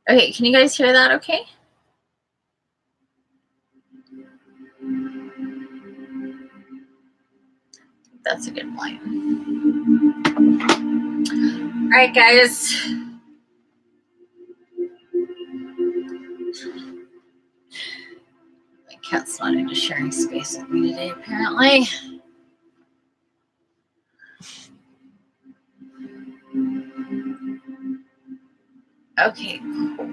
Okay, can you guys hear that okay? That's a good line. All right, guys. My cat's not into sharing space with me today, apparently. Okay, cool.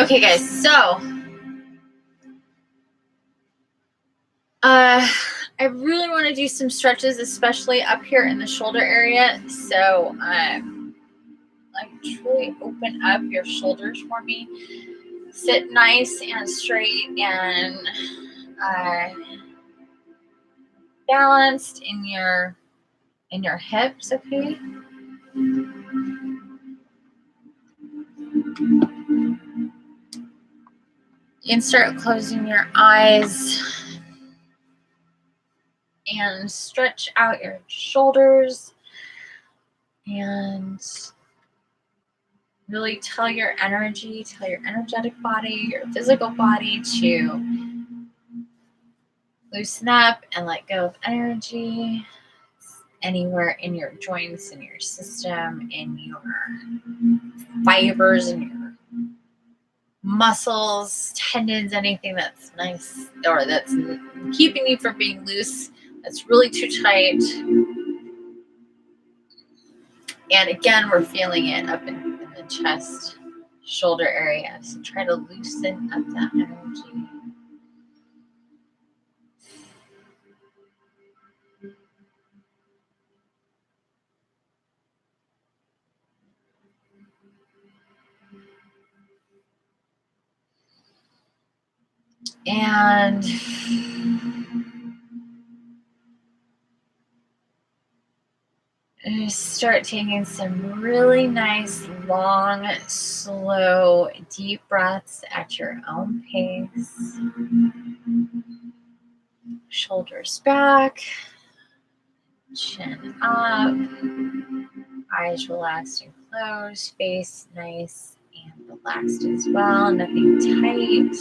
Okay, guys, so I really want to do some stretches, especially up here in the shoulder area. So like truly open up your shoulders for me. Sit nice and straight and balanced in your hips, okay? You can start closing your eyes and stretch out your shoulders and really tell your energetic body, your physical body to loosen up and let go of energy anywhere in your joints, in your system, in your fibers, in your muscles, tendons, anything that's nice or that's keeping you from being loose, that's really too tight. And again, we're feeling it up in the chest, shoulder area. So try to loosen up that energy. And start taking some really nice, long, slow, deep breaths at your own pace. Shoulders back, chin up, eyes relaxed and closed, face nice and relaxed as well, nothing tight.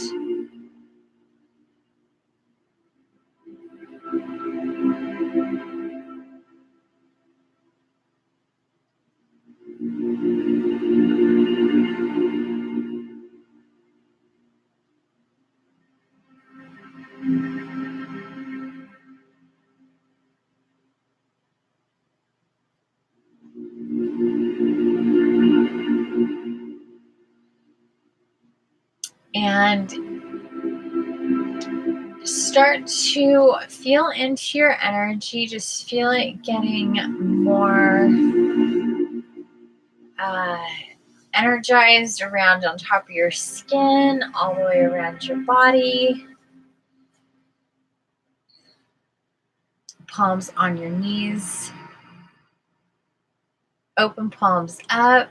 And start to feel into your energy. Just feel it getting more energized around on top of your skin, all the way around your body. Palms on your knees. Open palms up.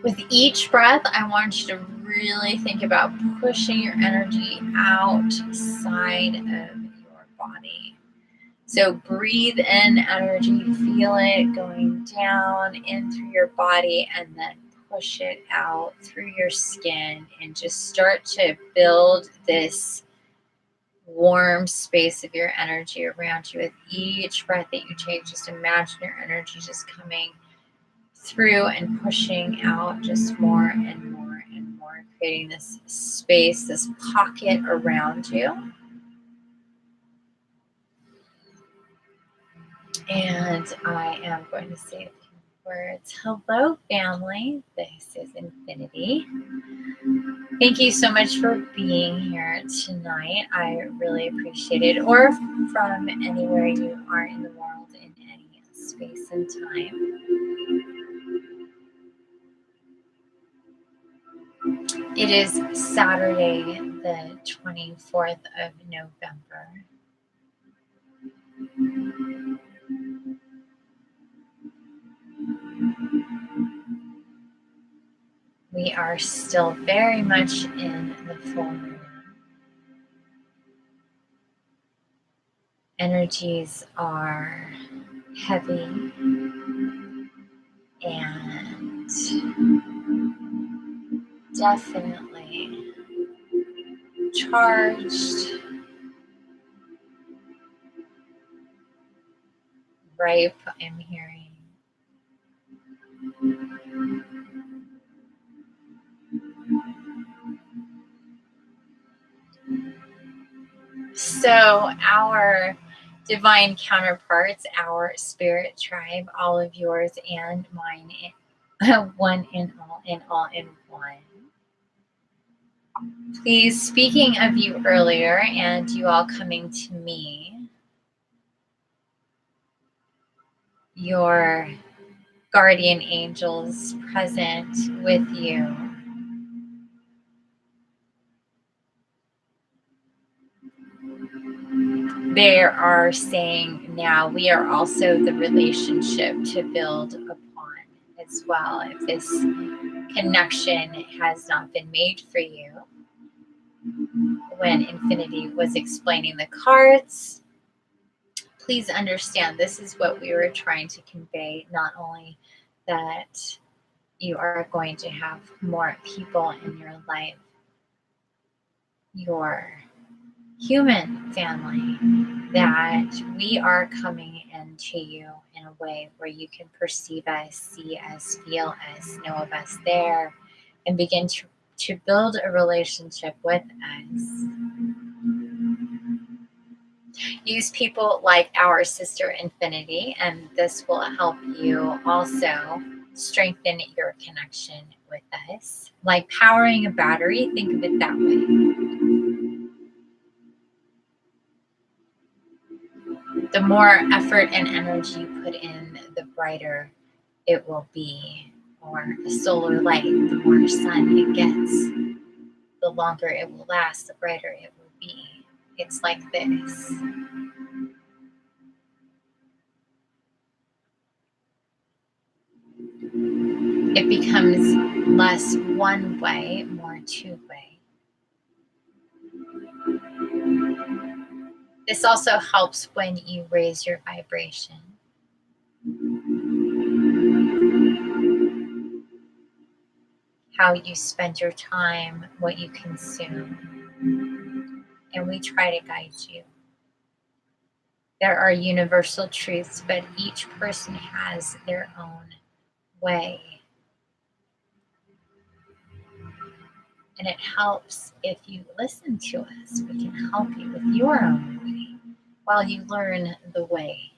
With each breath, I want you to really think about pushing your energy outside of your body. So breathe in energy, feel it going down in through your body, and then push it out through your skin, and just start to build this warm space of your energy around you. With each breath that you take, just imagine your energy just coming through and pushing out just more and more and more, creating this space, this pocket around you. And I am going to say a few words. Hello, family. This is Infiniti. Thank you so much for being here tonight. I really appreciate it. Or from anywhere you are in the world, in any space and time. It is Saturday, the 24th of November. We are still very much in the full moon. Energies are heavy and definitely charged, ripe, I'm hearing. So our divine counterparts, our spirit tribe, all of yours and mine, one in all in one. Please, speaking of you earlier and you all coming to me, your guardian angels present with you. They are saying now we are also the relationship to build upon as well. If this connection has not been made for you, when Infiniti was explaining the cards, please understand this is what we were trying to convey. Not only that you are going to have more people in your life, your human family, that we are coming into you in a way where you can perceive us, see us, feel us, know of us there, and begin to build a relationship with us. Use people like our sister Infiniti, and this will help you also strengthen your connection with us. Like powering a battery, think of it that way. The more effort and energy you put in, the brighter it will be. Or a solar light, the more sun it gets, the longer it will last, the brighter it will be. It's like this. It becomes less one way, more two way. This also helps when you raise your vibration. How you spend your time, what you consume. And we try to guide you. There are universal truths, but each person has their own way. And it helps if you listen to us. We can help you with your own way while you learn the way.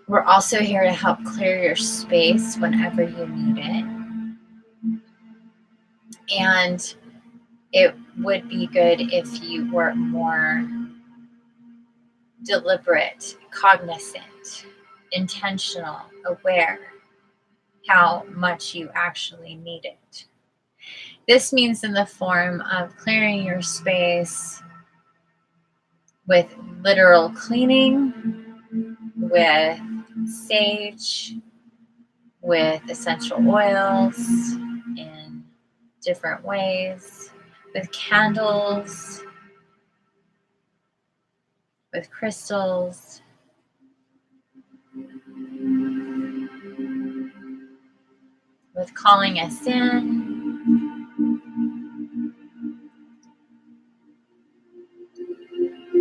We're also here to help clear your space whenever you need it. And it would be good if you were more deliberate, cognizant, intentional, aware how much you actually need it. This means in the form of clearing your space with literal cleaning, with sage, with essential oils in different ways, with candles, with crystals, with calling us in,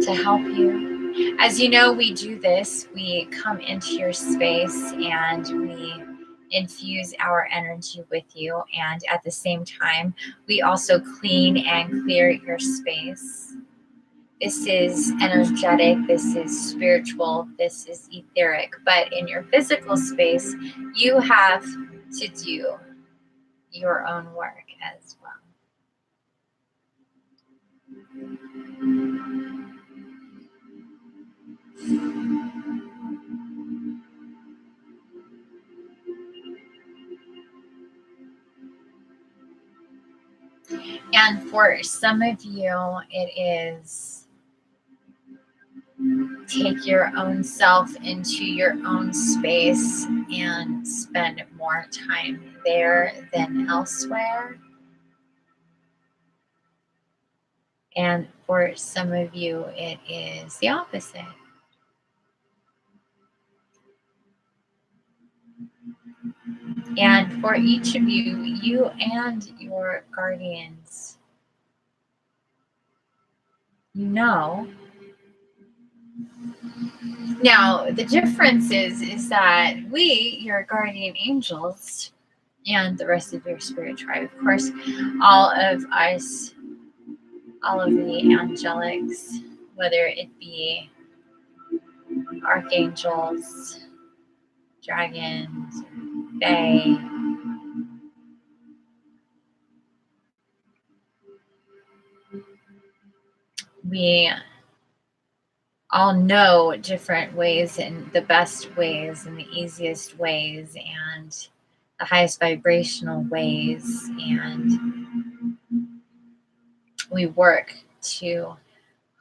to help you. As you know, we do this. We come into your space and we infuse our energy with you. And at the same time, we also clean and clear your space. This is energetic, this is spiritual, this is etheric. But in your physical space, you have to do your own work as well. And for some of you, it is take your own self into your own space and spend more time there than elsewhere. And for some of you, it is the opposite. And for each of you, you and your guardians, you know. Now, the difference is that we, your guardian angels, and the rest of your spirit tribe, of course, all of us, all of the angelics, whether it be archangels, dragons, fae, we all know different ways and the best ways and the easiest ways and the highest vibrational ways, and we work to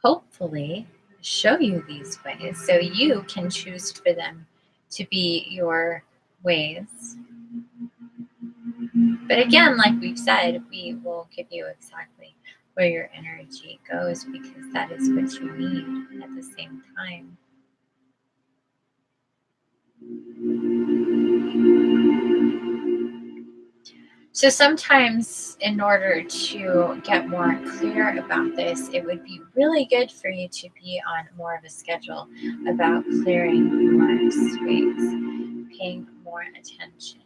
hopefully show you these ways so you can choose for them to be your ways. But again, like we've said, we will give you exactly where your energy goes because that is what you need at the same time. So sometimes in order to get more clear about this, it would be really good for you to be on more of a schedule about clearing your space, paying more attention.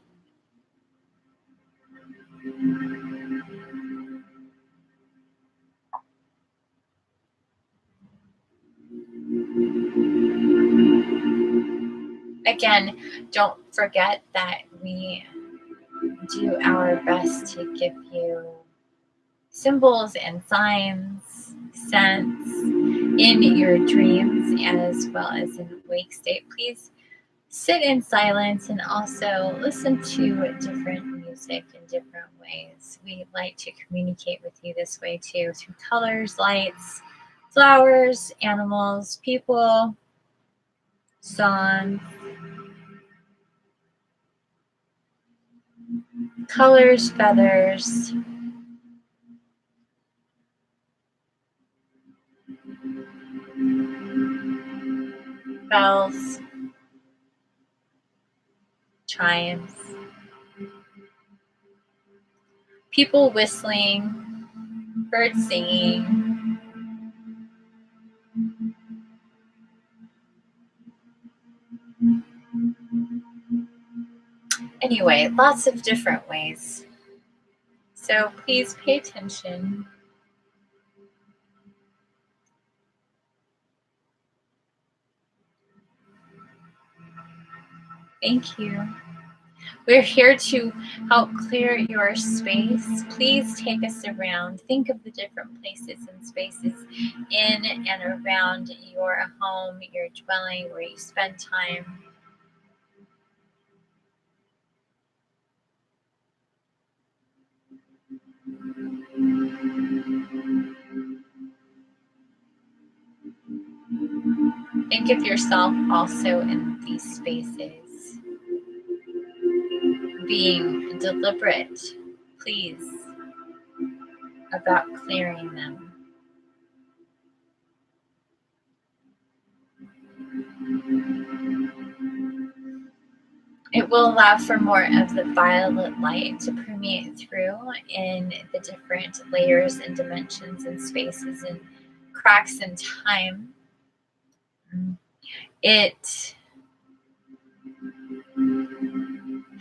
Again, don't forget that we do our best to give you symbols and signs, scents in your dreams as well as in wake state. Please sit in silence and also listen to different music in different ways. We like to communicate with you this way too, through colors, lights, flowers, animals, people, songs, colors, feathers, bells, chimes, people whistling, birds singing. Anyway, lots of different ways. So please pay attention. Thank you. We're here to help clear your space. Please take us around. Think of the different places and spaces in and around your home, your dwelling, where you spend time. Think of yourself also in these spaces. Being deliberate, please, about clearing them. It will allow for more of the violet light to permeate through in the different layers and dimensions and spaces and cracks in time. It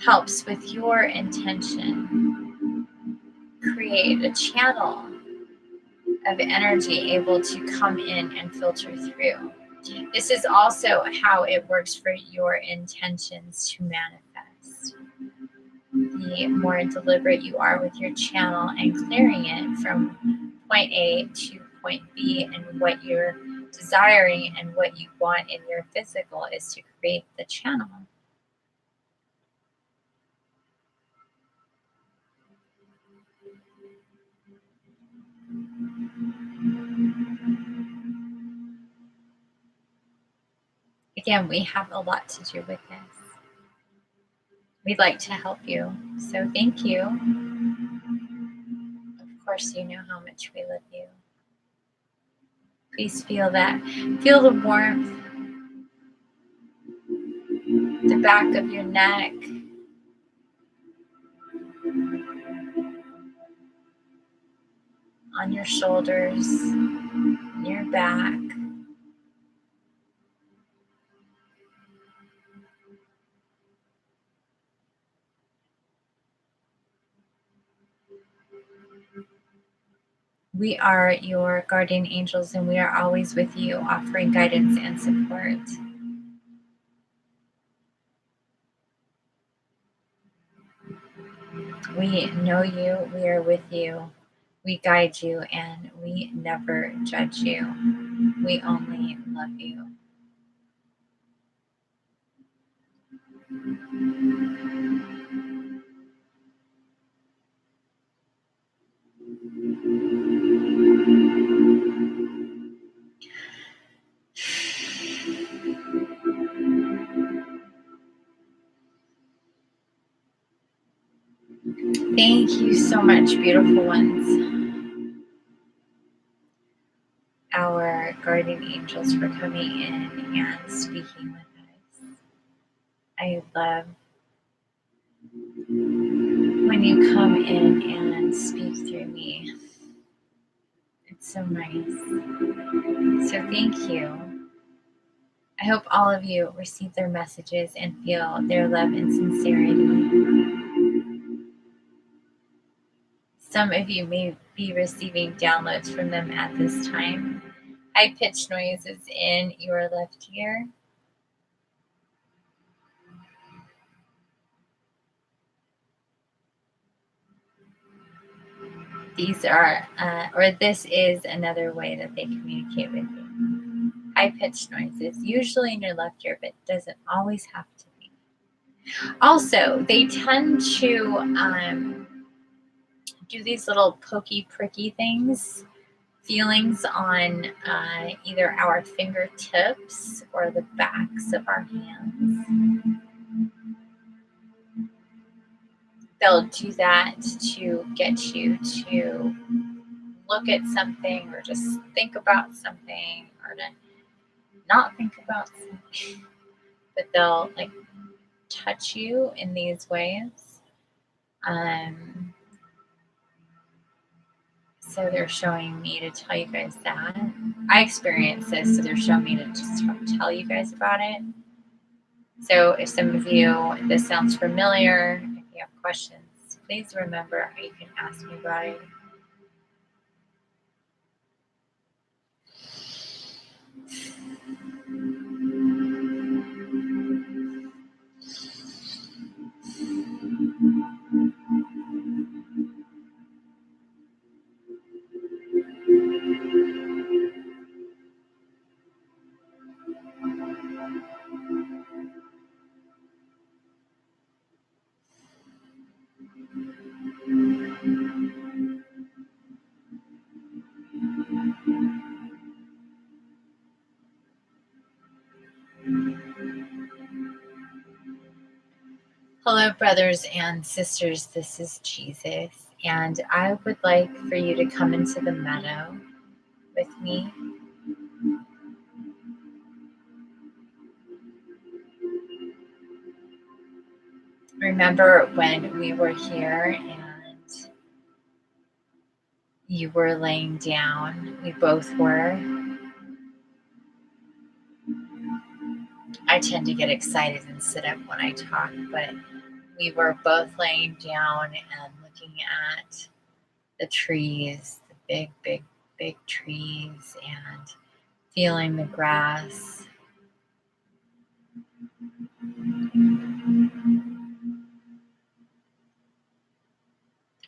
helps with your intention. Create a channel of energy able to come in and filter through. This is also how it works for your intentions to manifest. The more deliberate you are with your channel and clearing it from point A to point B, and what you're desiring and what you want in your physical is to create the channel. Again, we have a lot to do with this. We'd like to help you, so thank you. Of course, you know how much we love you. Please feel that. Feel the warmth, the back of your neck, on your shoulders, your back. We are your guardian angels, and we are always with you, offering guidance and support. We know you, we are with you, we guide you, and we never judge you. We only love you. Thank you so much, beautiful ones. Our guardian angels, for coming in and speaking with us. I love when you come in and speak through me. It's so nice. So thank you. I hope all of you receive their messages and feel their love and sincerity. Some of you may be receiving downloads from them at this time. High-pitched noises in your left ear. This is another way that they communicate with you. High-pitched noises, usually in your left ear, but doesn't always have to be. Also, they tend to do these little pokey, pricky things, feelings on either our fingertips or the backs of our hands. They'll do that to get you to look at something or just think about something, or to not think about something. But they'll like touch you in these ways. So they're showing me to tell you guys that. I experienced this, so they're showing me to just tell you guys about it. So if some of you, this sounds familiar, if you have questions, please remember how you can ask me about it. Hello, brothers and sisters. This is Jesus, and I would like for you to come into the meadow with me. Remember when we were here and you were laying down? We both were. I tend to get excited and sit up when I talk, but we were both laying down and looking at the trees, the big, big, big trees, and feeling the grass.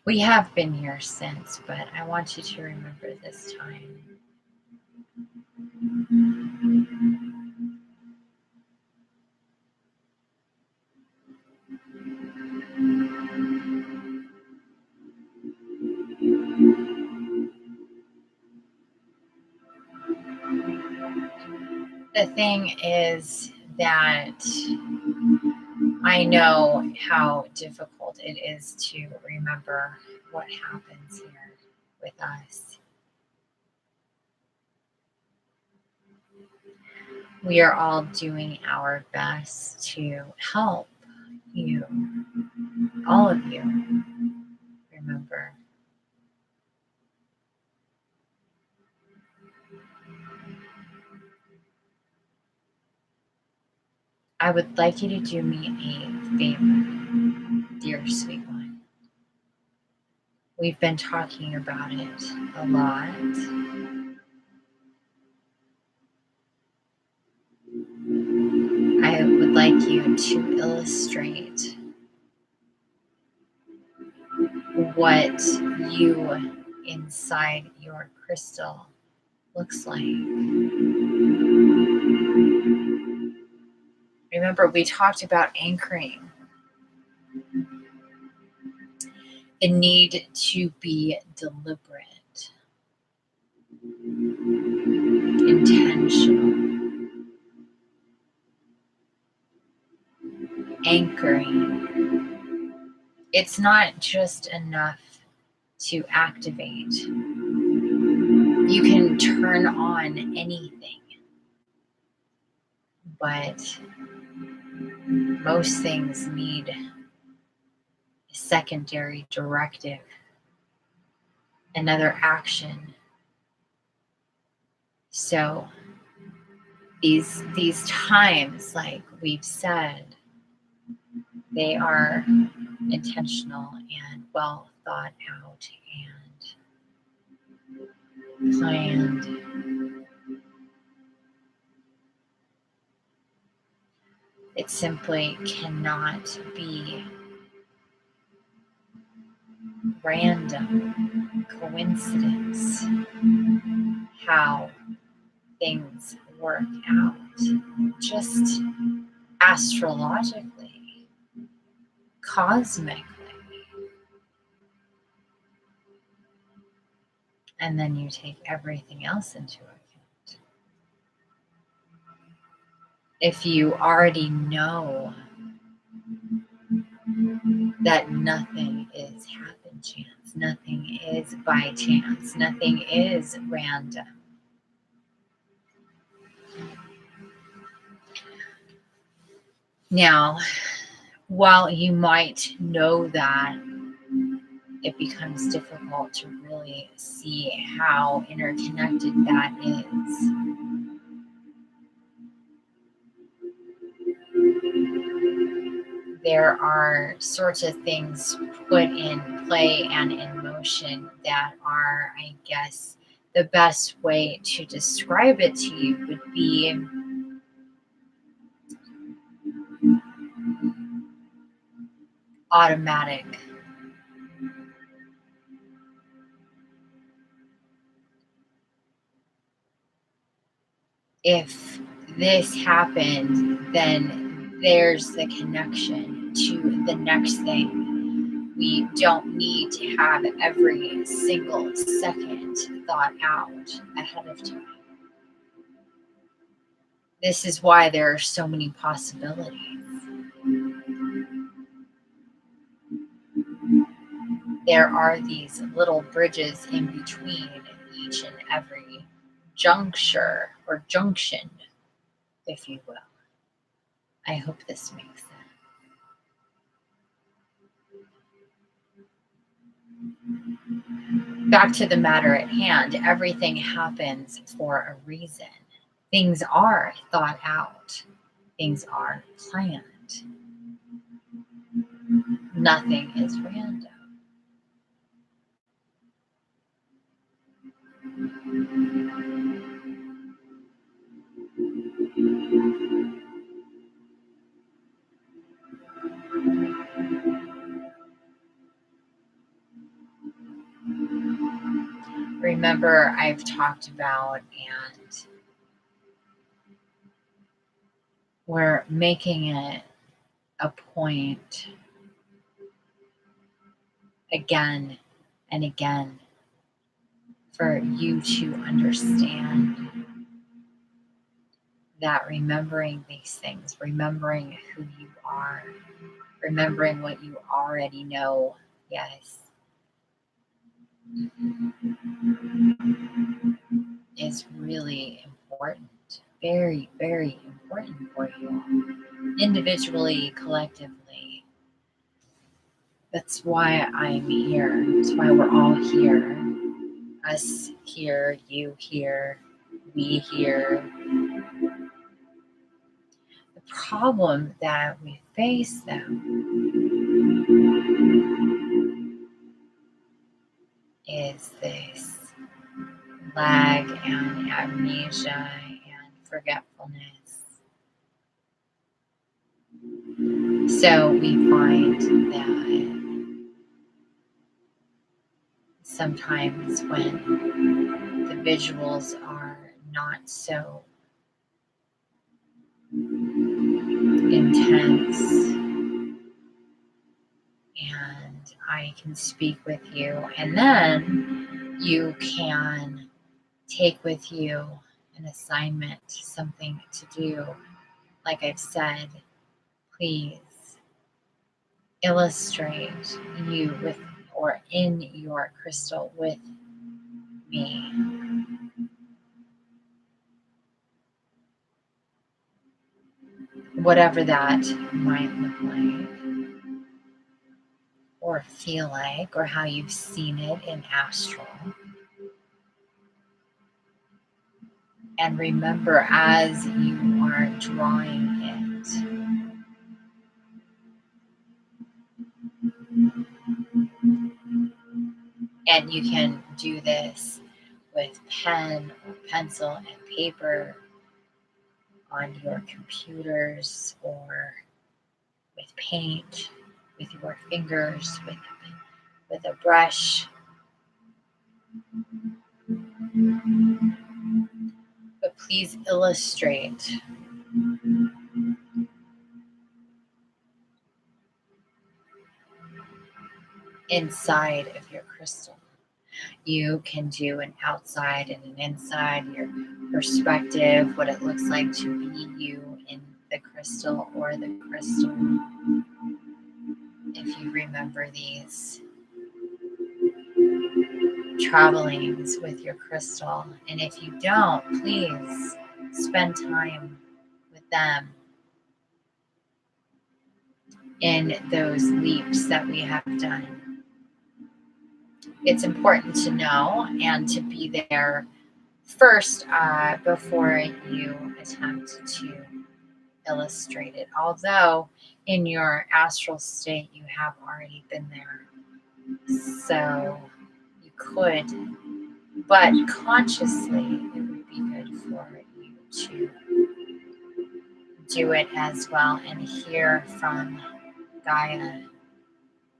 We have been here since, but I want you to remember this time. The thing is that I know how difficult it is to remember what happens here with us. We are all doing our best to help you, all of you, remember. I would like you to do me a favor, dear sweet one. We've been talking about it a lot. I would like you to illustrate what you inside your crystal looks like. Remember, we talked about anchoring. The need to be deliberate, intentional, anchoring. It's not just enough to activate. You can turn on anything, but most things need a secondary directive, another action. So these times, like we've said, they are intentional and well thought out and planned. It simply cannot be random coincidence how things work out, just astrologically, cosmically. And then you take everything else into account. If you already know that nothing is happen chance, nothing is by chance, nothing is random. Now, while you might know that, it becomes difficult to really see how interconnected that is. There are sorts of things put in play and in motion that are, I guess, the best way to describe it to you would be automatic. If this happened, then there's the connection to the next thing. We don't need to have every single second thought out ahead of time. This is why there are so many possibilities. There are these little bridges in between each and every juncture or junction, if you will. I hope this makes sense. Back to the matter at hand, everything happens for a reason. Things are thought out. Things are planned. Nothing is random. Remember, I've talked about, and we're making it a point again and again for you to understand that remembering these things, remembering who you are, remembering what you already know, yes, is really important. Very, very important for you all, individually, collectively. That's why I'm here. That's why we're all here. Us here, you here, we here. The problem that we face, though, is this lag and amnesia and forgetfulness. So we find that sometimes when the visuals are not so intense and I can speak with you, and then you can take with you an assignment, something to do. Like I've said, please illustrate you with or in your crystal with me. Whatever that might look like or feel like, or how you've seen it in astral. And remember, as you are drawing it, and you can do this with pen or pencil and paper on your computers, or with paint, with your fingers, with a brush. But please illustrate inside of your crystal. You can do an outside and an inside, your perspective, what it looks like to be you in the crystal or the crystal. If you remember these travelings with your crystal, and if you don't, please spend time with them in those leaps that we have done. it's important to know and to be there first before you attempt to illustrate it. Although in your astral state, you have already been there. So you could, but consciously, it would be good for you to do it as well and hear from Gaia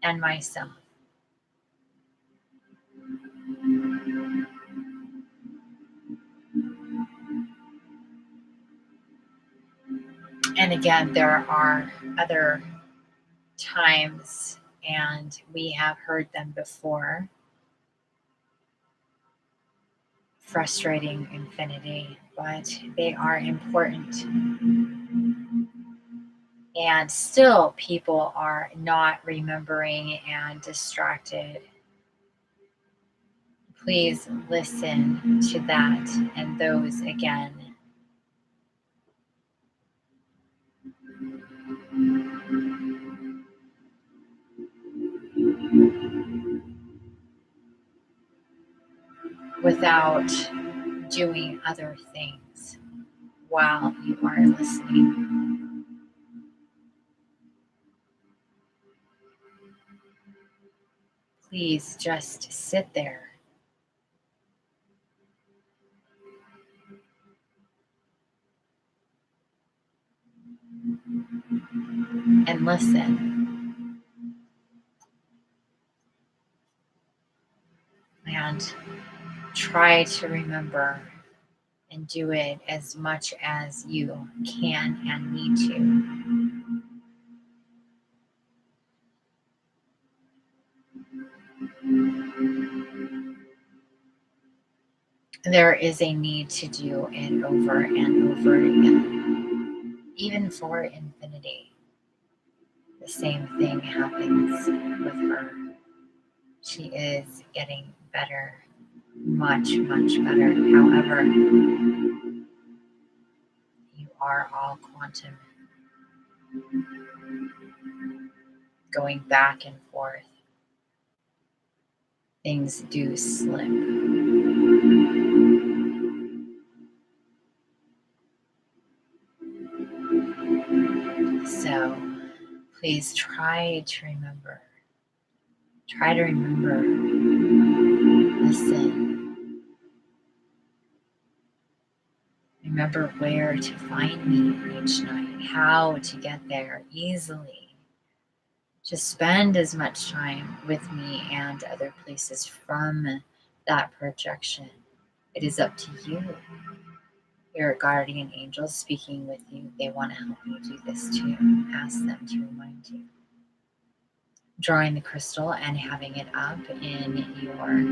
and myself. And again, there are other times, and we have heard them before. Frustrating Infiniti, but they are important. And still, people are not remembering and distracted. Please listen to that and those again. Without doing other things while you are listening. Please just sit there and listen. And try to remember and do it as much as you can and need to. There is a need to do it over and over again. Even for Infiniti, the same thing happens with her. She is getting better, much, much better. However, you are all quantum, going back and forth. Things do slip. So please try to remember. Try to remember. Listen. Remember where to find me each night, how to get there easily. Just spend as much time with me and other places from that projection. It is up to you. Your guardian angels speaking with you, they want to help you do this too. Ask them to remind you. Drawing the crystal and having it up in your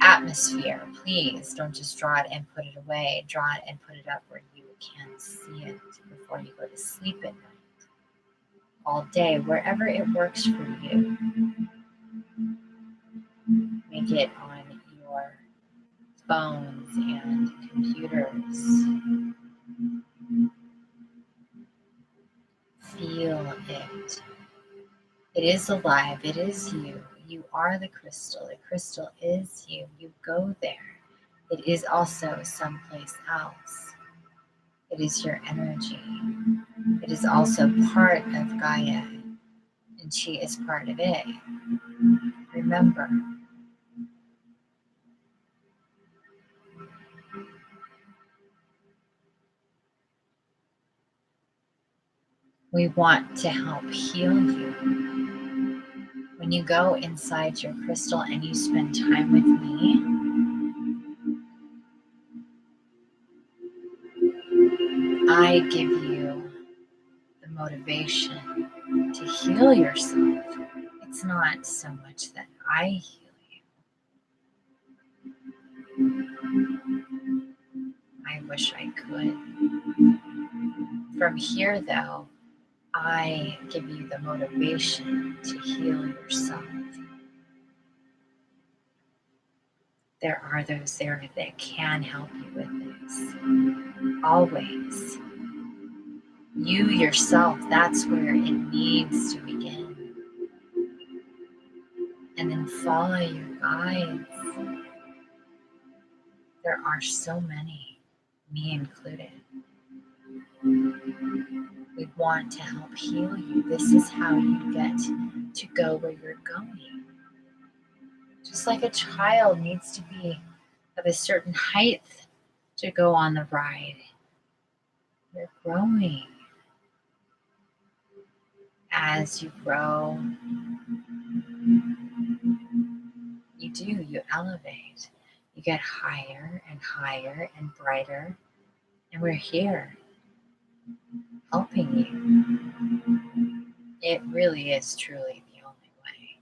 atmosphere. Please don't just draw it and put it away. Draw it and put it up where you can see it before you go to sleep at night. All day, wherever it works for you. Make it on your phones and computers. Feel it. It is alive. It is you. You are the crystal. The crystal is you. You go there. It is also someplace else. It is your energy. It is also part of Gaia, and she is part of it. Remember. We want to help heal you. When you go inside your crystal and you spend time with me, I give you the motivation to heal yourself. It's not so much that I heal you. I wish I could. From here, though, I give you the motivation to heal yourself. There are those there that can help you with this. Always. You yourself, that's where it needs to begin. And then follow your guides. There are so many, me included. We want to help heal you. This is how you get to go where you're going. Just like a child needs to be of a certain height to go on the ride. You're growing. As you grow, you elevate. You get higher and higher and brighter. And we're here helping you. It really is truly the only way.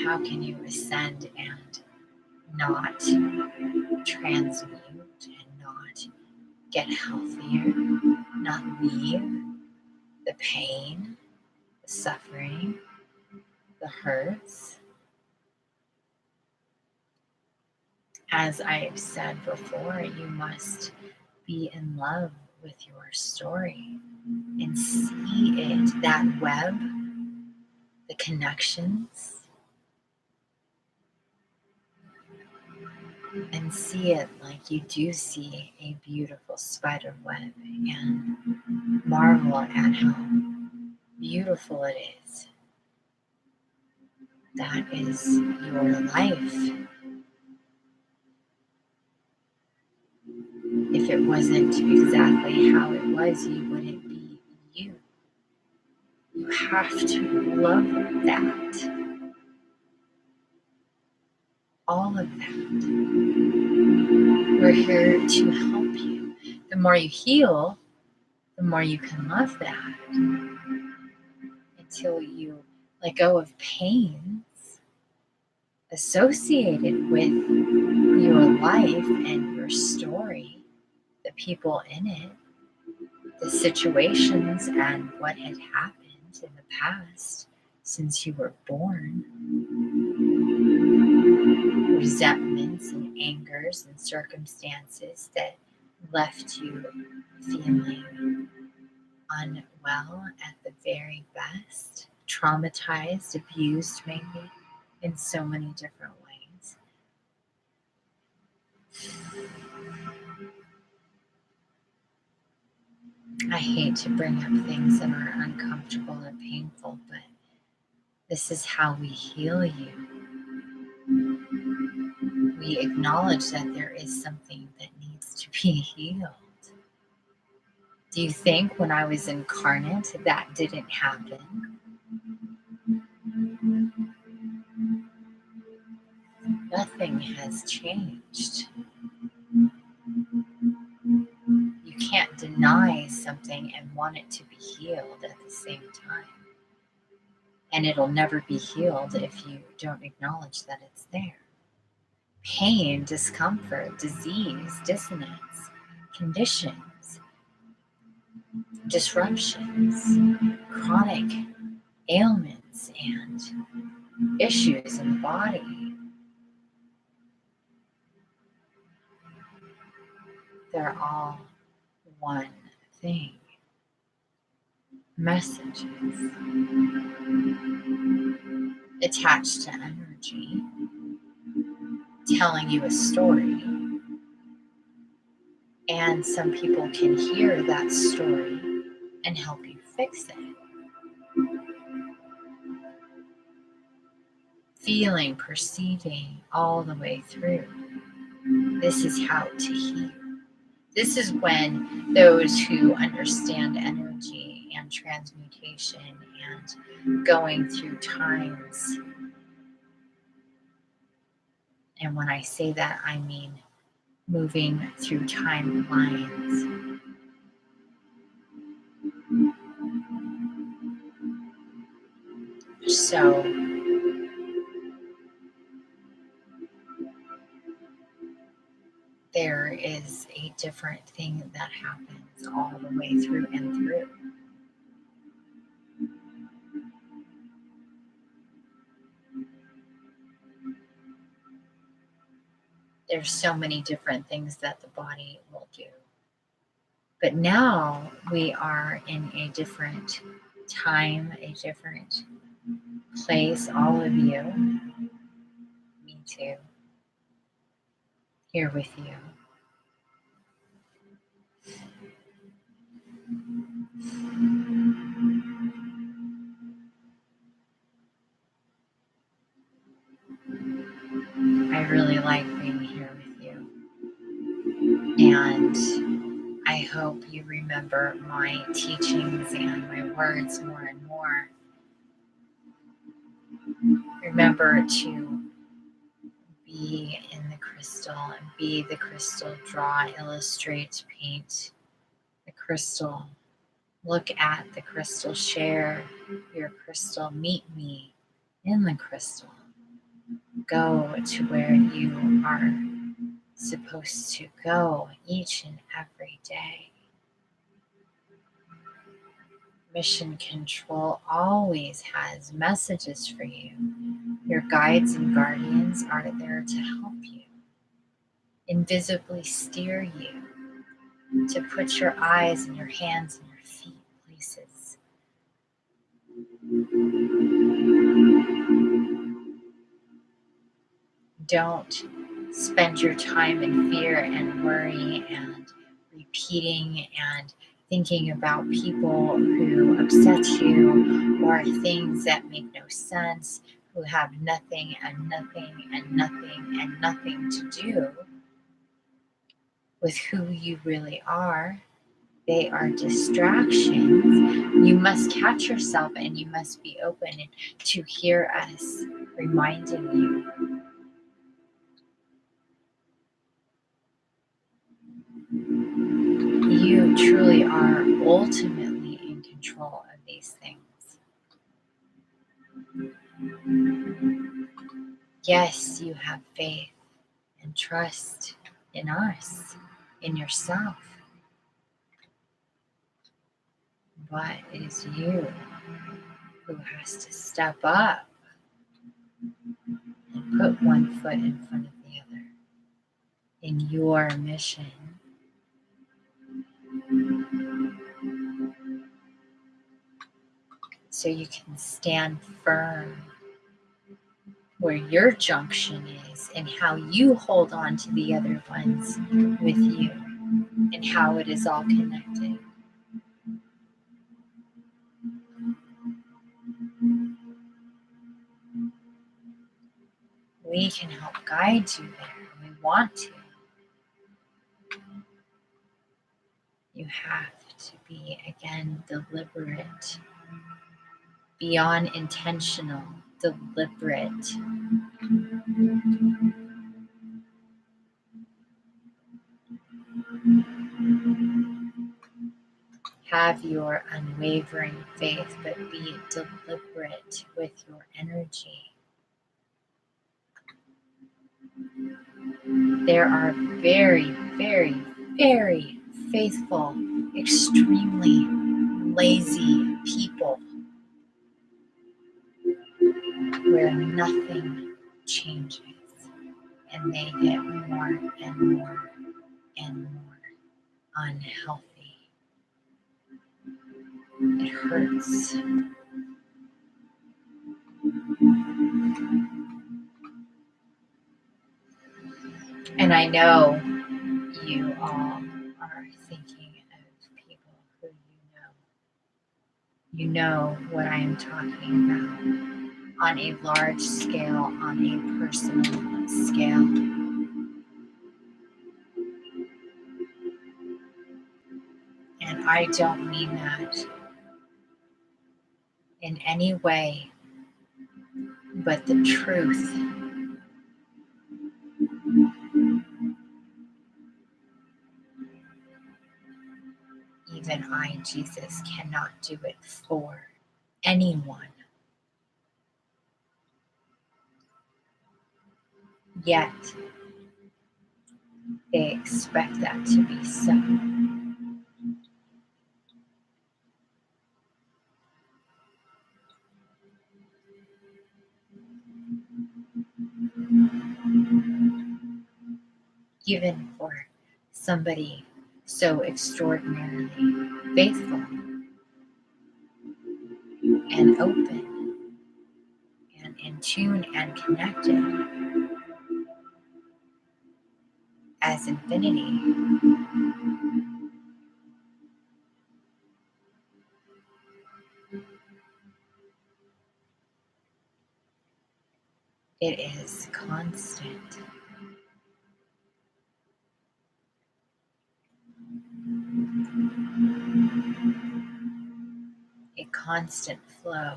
How can you ascend and not transmute and not get healthier, not leave the pain, the suffering, the hurts? As I've said before, you must be in love with your story and see it, that web, the connections, and see it like you do see a beautiful spider web and marvel at how beautiful it is. That is your life. If it wasn't exactly how it was, you wouldn't be you. You have to love that. All of that. We're here to help you. The more you heal, the more you can love that. Until you let go of pains associated with your life and your story, the people in it, the situations, and what had happened in the past since you were born. Resentments and angers and circumstances that left you feeling unwell at the very best, traumatized, abused maybe in so many different ways. I hate to bring up things that are uncomfortable or painful, but this is how we heal you. We acknowledge that there is something that needs to be healed. Do you think when I was incarnate that didn't happen? Nothing has changed. You can't deny something and want it to be healed at the same time. And it'll never be healed if you don't acknowledge that it's there. Pain, discomfort, disease, dissonance, conditions, disruptions, chronic ailments, and issues in the body. They're all one thing. Messages attached to energy, telling you a story, and some people can hear that story and help you fix it. Feeling, perceiving all the way through. This is how to heal. This is when those who understand energy and transmutation and going through times, and when I say that, I mean moving through timelines. So there is a different thing that happens all the way through and through. There's so many different things that the body will do. But now we are in a different time, a different place, all of you, me too, here with you. I really like being here with you. And I hope you remember my teachings and my words more and more. Remember to be in the crystal and be the crystal. Draw, illustrate, paint the crystal. Look at the crystal. Share your crystal. Meet me in the crystal. Go to where you are supposed to go each and every day. Mission Control always has messages for you. Your guides and guardians are there to help you, invisibly steer you, to put your eyes and your hands and your feet places. Don't spend your time in fear and worry and repeating and thinking about people who upset you or things that make no sense, who have nothing and nothing and nothing and nothing to do with who you really are. They are distractions. You must catch yourself and you must be open to hear us reminding you. You truly are ultimately in control of these things. Yes, you have faith and trust in us, in yourself. But it is you who has to step up and put one foot in front of the other in your mission. So you can stand firm where your junction is and how you hold on to the other ones with you and how it is all connected. We can help guide you there. We want to. You have to be, again, deliberate, beyond intentional, deliberate. Have your unwavering faith, but be deliberate with your energy. There are very, very, very faithful, extremely lazy people where nothing changes and they get more and more and more unhealthy. It hurts. And I know you all are thinking of people who you know. You know what I am talking about on a large scale, on a personal scale. And I don't mean that in any way but the truth. Even I, Jesus, cannot do it for anyone. Yet, they expect that to be so. Even for somebody so extraordinarily faithful and open and in tune and connected as infinity. It is constant. A constant flow.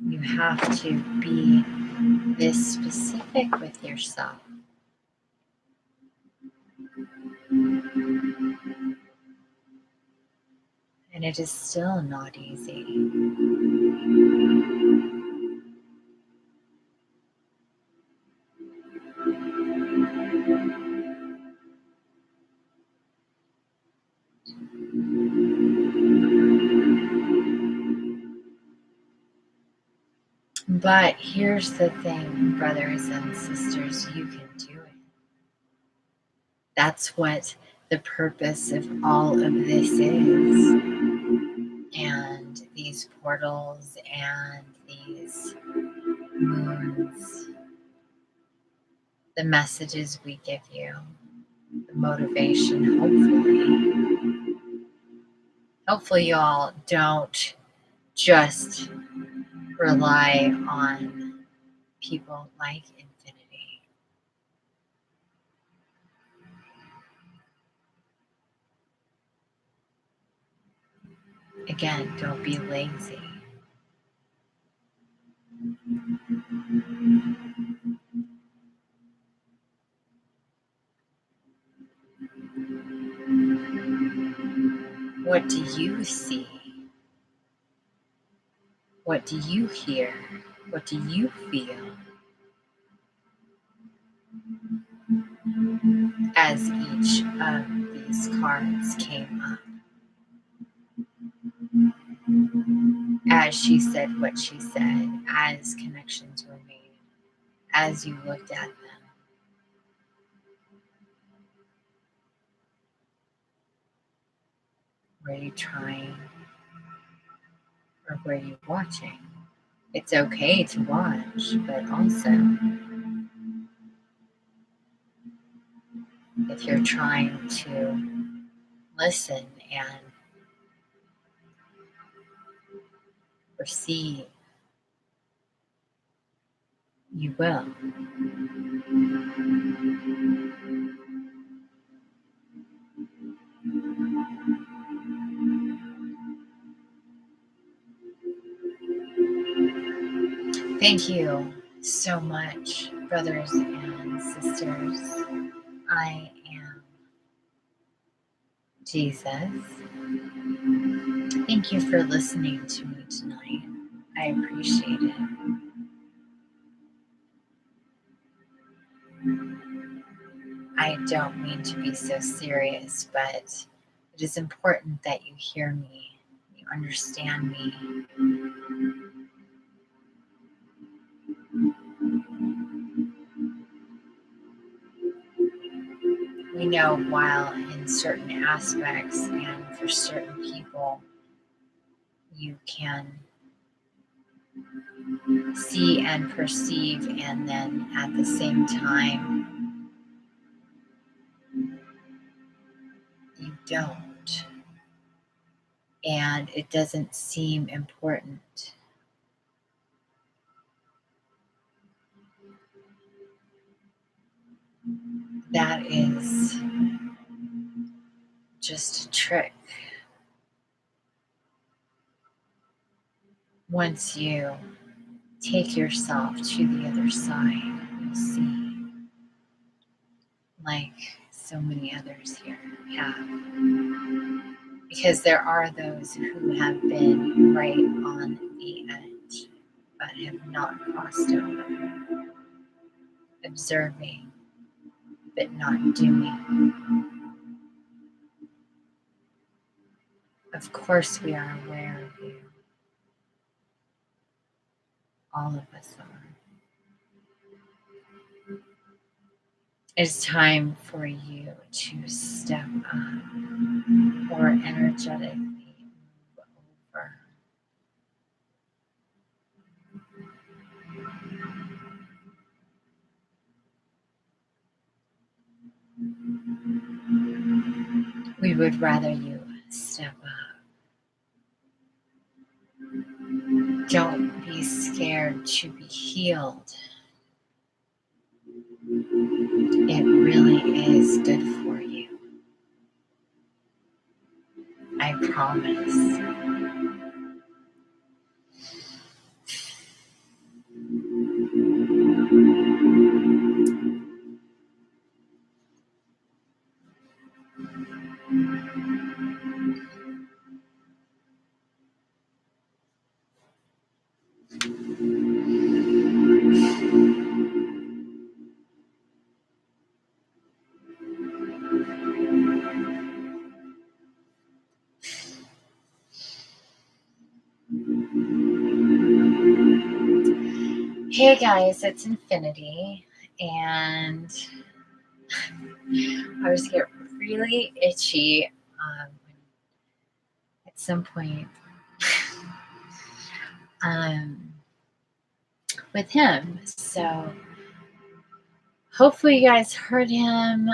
You have to be this specific with yourself. And it is still not easy. But here's the thing, brothers and sisters, you can do it. That's what the purpose of all of this is. And these portals and these moons, the messages we give you, the motivation, hopefully you all don't just rely on people like Infiniti. Again, don't be lazy. What do you see? What do you hear? What do you feel as each of these cards came up? As she said what she said, as connections were made, as you looked at them. Were you trying or were you watching? It's okay to watch, but also if you're trying to listen and receive, you will. Thank you so much, brothers and sisters. I am Jesus. Thank you for listening to me tonight. I appreciate it. I don't mean to be so serious, but it is important that you hear me, you understand me. We know while in certain aspects and for certain people, you can see and perceive, and then at the same time, you don't. And it doesn't seem important. That is just a trick. Once you take yourself to the other side, you'll see, like so many others here have. Because there are those who have been right on the edge, but have not crossed over. Observing, but not doing. Of course we are aware of you. All of us are. It's time for you to step up or energetically move over. We would rather you step up. Don't be scared to be healed. It really is good for you. I promise. Hey guys, it's Infiniti, and I was get really itchy at some point with him. So hopefully you guys heard him.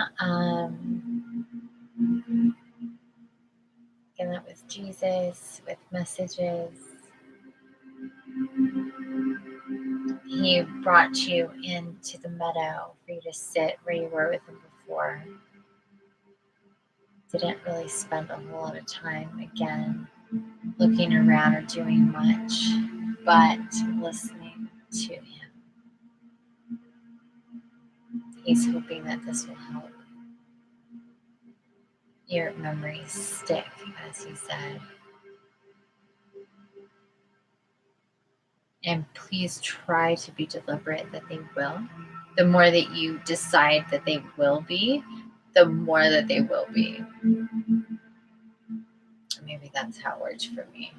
Getting it with Jesus, with messages. He brought you into the meadow for you to sit where you were with him before. Didn't really spend a whole lot of time again looking around or doing much, but listening to him. He's hoping that this will help your memories stick, as he said. And please try to be deliberate that they will. The more that you decide that they will be, the more that they will be. Maybe that's how it works for me.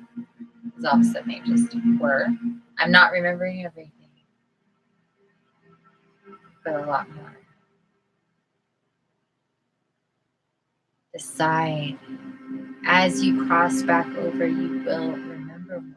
Because all of a sudden they just were. I'm not remembering everything, but a lot more. Decide. As you cross back over, you will remember more.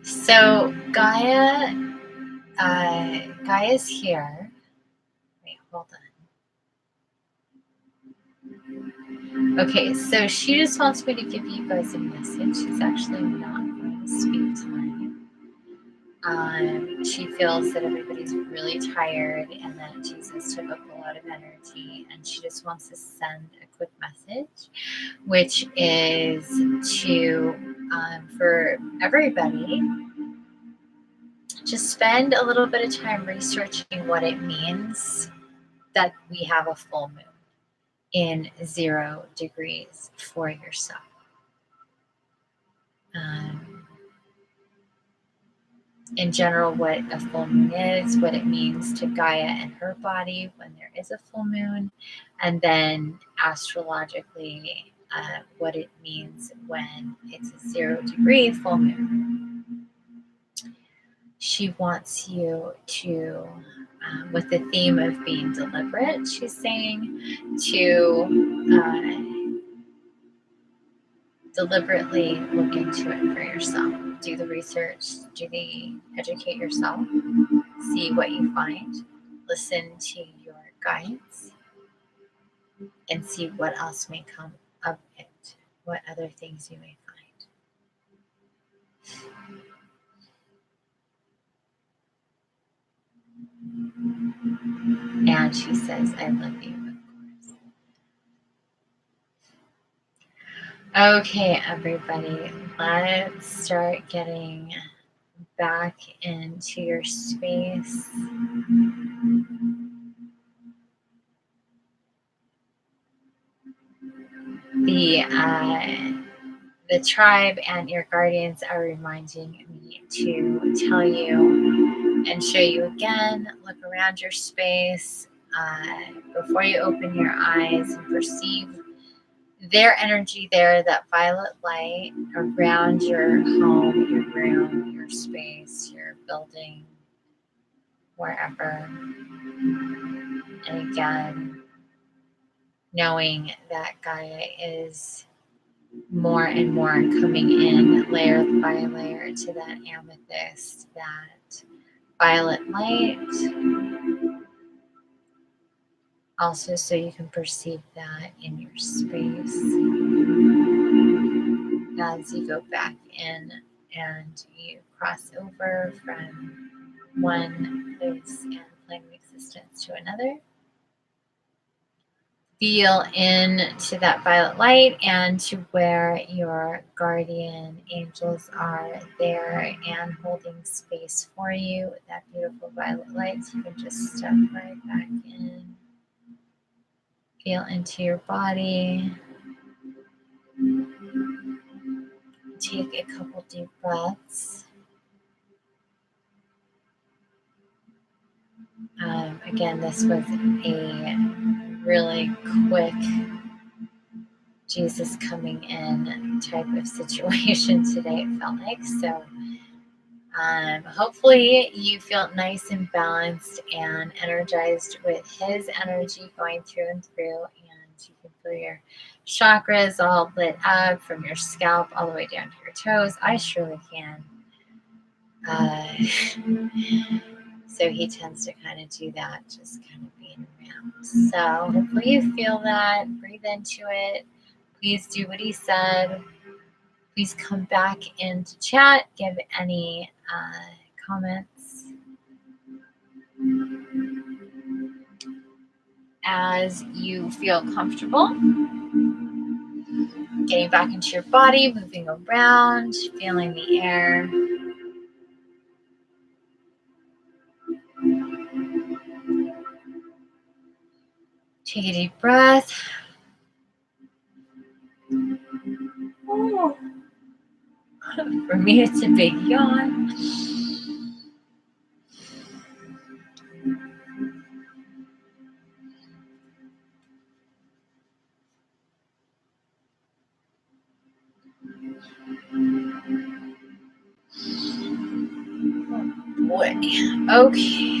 So Gaia's here. Wait, hold on. Okay, so she just wants me to give you guys a message. She's actually not going to speak tonight. She feels that everybody's really tired and that Jesus took up a lot of energy, and she just wants to send a quick message, which is to for everybody, just spend a little bit of time researching what it means that we have a full moon in 0 degrees for yourself. In general, what a full moon is, what it means to Gaia and her body when there is a full moon, and then astrologically, what it means when it's a 0 degree full moon. She wants you to, with the theme of being deliberate, she's saying to deliberately look into it for yourself. Do the research, educate yourself, see what you find, listen to your guides, and see what else may come of it, what other things you may find. And she says, I love you, of course. Okay, everybody, let's start getting back into your space. the tribe and your guardians are reminding me to tell you and show you again. Look around your space before you open your eyes and perceive their energy there, that violet light around your home, your room, your space, your building, wherever. And again, knowing that Gaia is more and more coming in layer by layer to that amethyst, that violet light. Also, so you can perceive that in your space as you go back in and you cross over from one place and plane of existence to another. Feel into that violet light and to where your guardian angels are there and holding space for you with that beautiful violet light. So you can just step right back in. Feel into your body. Take a couple deep breaths. Again, this was a really quick Jesus coming in type of situation today, it felt like. So hopefully you feel nice and balanced and energized with his energy going through and through, and you can feel your chakras all lit up from your scalp all the way down to your toes. I surely can. So he tends to kind of do that, just kind of being around. So hopefully you feel that. Breathe into it. Please do what he said. Please come back into chat. Give any comments as you feel comfortable. Getting back into your body, moving around, feeling the air. Take a deep breath. Oh. For me, it's a big yawn. Oh boy. Okay.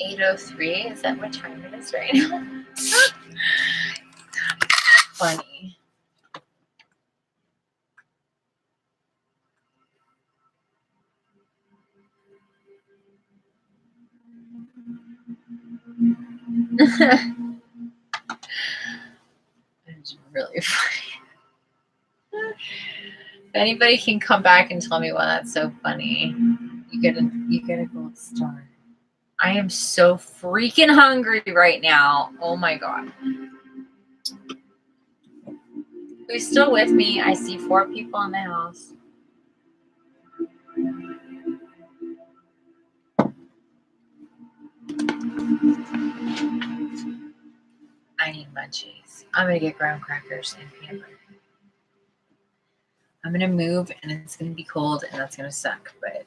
.803, is that what time it is right now? Funny. It's really funny. If anybody can come back and tell me why that's so funny, you get a gold star. I am so freaking hungry right now. Oh my god. Who's still with me? I see 4 people in the house. I need munchies. I'm gonna get graham crackers and peanut butter. I'm gonna move and it's gonna be cold and that's gonna suck, but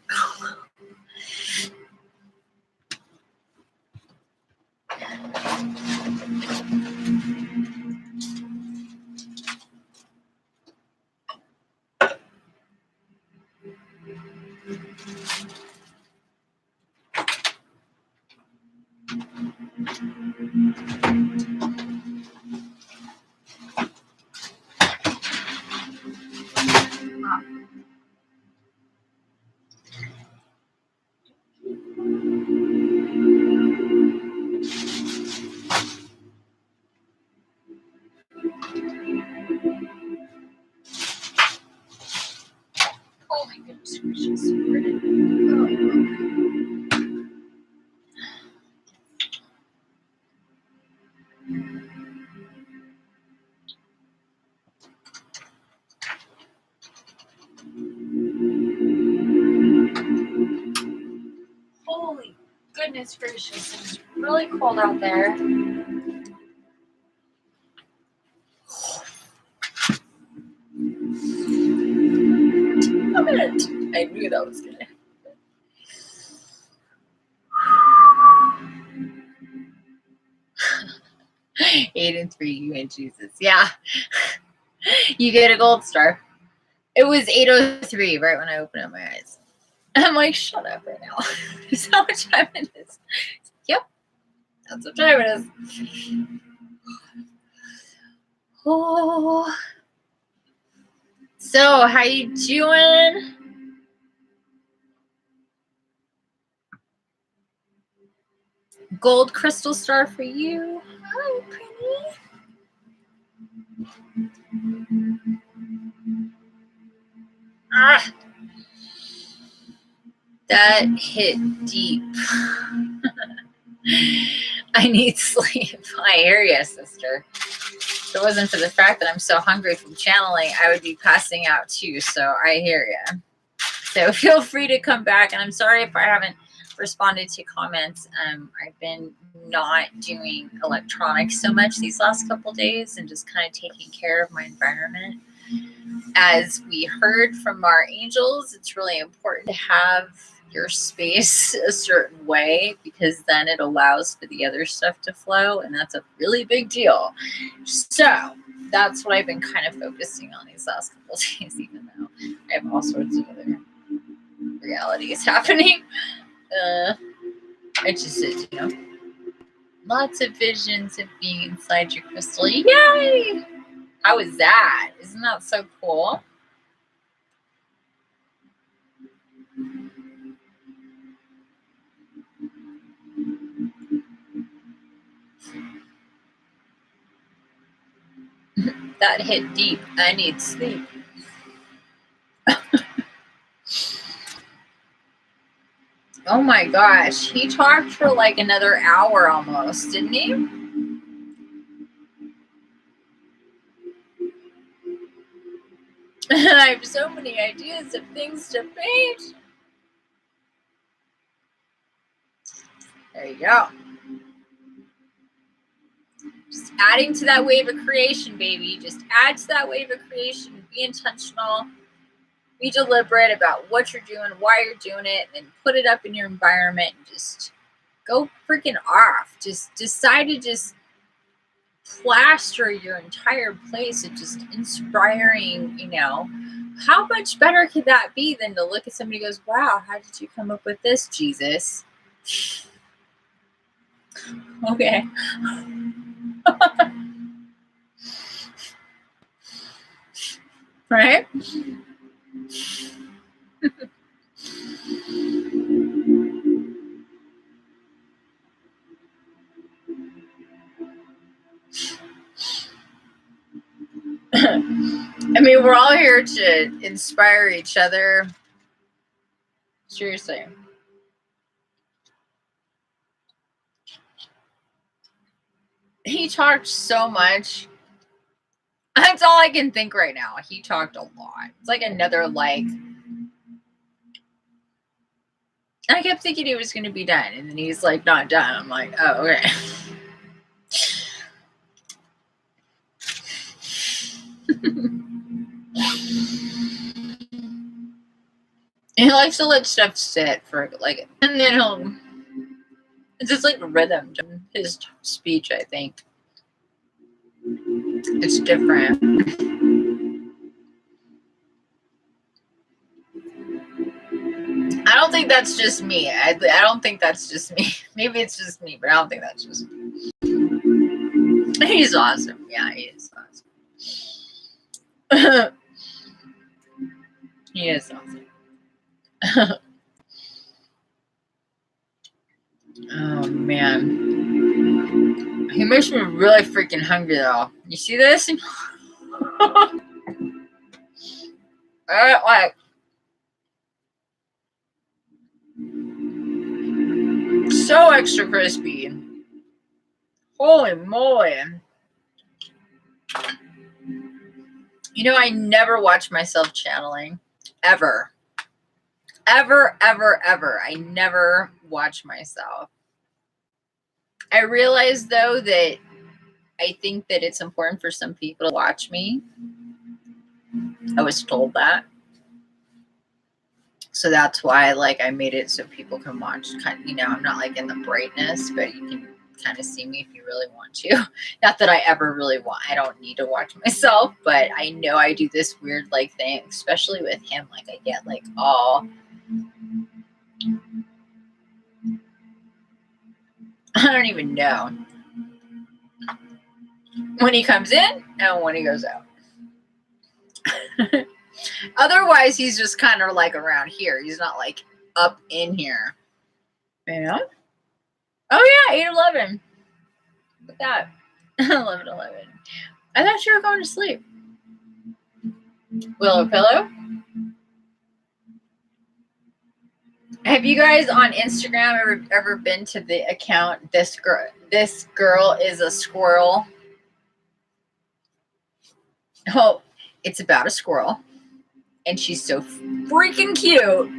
Goodness gracious, it's really cold out there. A minute. I knew that was gonna happen. 8 and 3, you and Jesus. Yeah. You get a gold star. It was 8:03 right when I opened up my eyes. I'm like, shut up right now. Is that what time it is? Yep. That's what time it is. Oh. So, how you doing? Gold crystal star for you. Hi, pretty. Ah, that hit deep. I need sleep. I hear you, sister. If it wasn't for the fact that I'm so hungry from channeling, I would be passing out too. So I hear you. So feel free to come back. And I'm sorry if I haven't responded to comments. I've been not doing electronics so much these last couple days and just kind of taking care of my environment. As we heard from our angels, it's really important to have your space a certain way because then it allows for the other stuff to flow, and that's a really big deal. So that's what I've been kind of focusing on these last couple of days, even though I have all sorts of other realities happening. It just is, you know, lots of visions of being inside your crystal. Yay! How is that? Isn't that so cool? That hit deep. I need sleep. Oh my gosh. He talked for like another hour almost, didn't he? I have so many ideas of things to paint. There you go. Just adding to that wave of creation, baby. Just add to that wave of creation. Be intentional. Be deliberate about what you're doing, why you're doing it, and then put it up in your environment and just go freaking off. Just decide to just plaster your entire place with just inspiring, you know. How much better could that be than to look at somebody who goes, wow, how did you come up with this, Jesus? Okay. Right? I mean, we're all here to inspire each other. Seriously. He talked so much. That's all I can think right now. He talked a lot. It's like another like. I kept thinking he was going to be done, and then he's like not done. I'm like, oh, okay. He likes to let stuff sit for like, and then he'll. It's just like rhythm to his speech. I think it's different. I don't think that's just me. I don't think that's just me. Maybe it's just me, but I don't think that's just me. He's awesome. Yeah, he is awesome. He is awesome. Oh, man. He makes me really freaking hungry, though. You see this? Like, so extra crispy. Holy moly. You know, I never watch myself channeling. Ever. Ever, ever, ever. I never watch myself. I realize though that I think that it's important for some people to watch me. I was told that. So that's why like I made it so people can watch. Kind of, you know, I'm not like in the brightness, but you can kind of see me if you really want to. Not that I ever really want. I don't need to watch myself, but I know I do this weird like thing, especially with him. Like I get like all I don't even know when he comes in and when he goes out. Otherwise, he's just kind of like around here. He's not like up in here. You know? Oh, yeah, 8:11. Look at that. 11:11. I thought you were going to sleep. Willow Pillow? Have you guys on Instagram ever been to the account This Girl is a Squirrel? Oh, it's about a squirrel. And she's so freaking cute.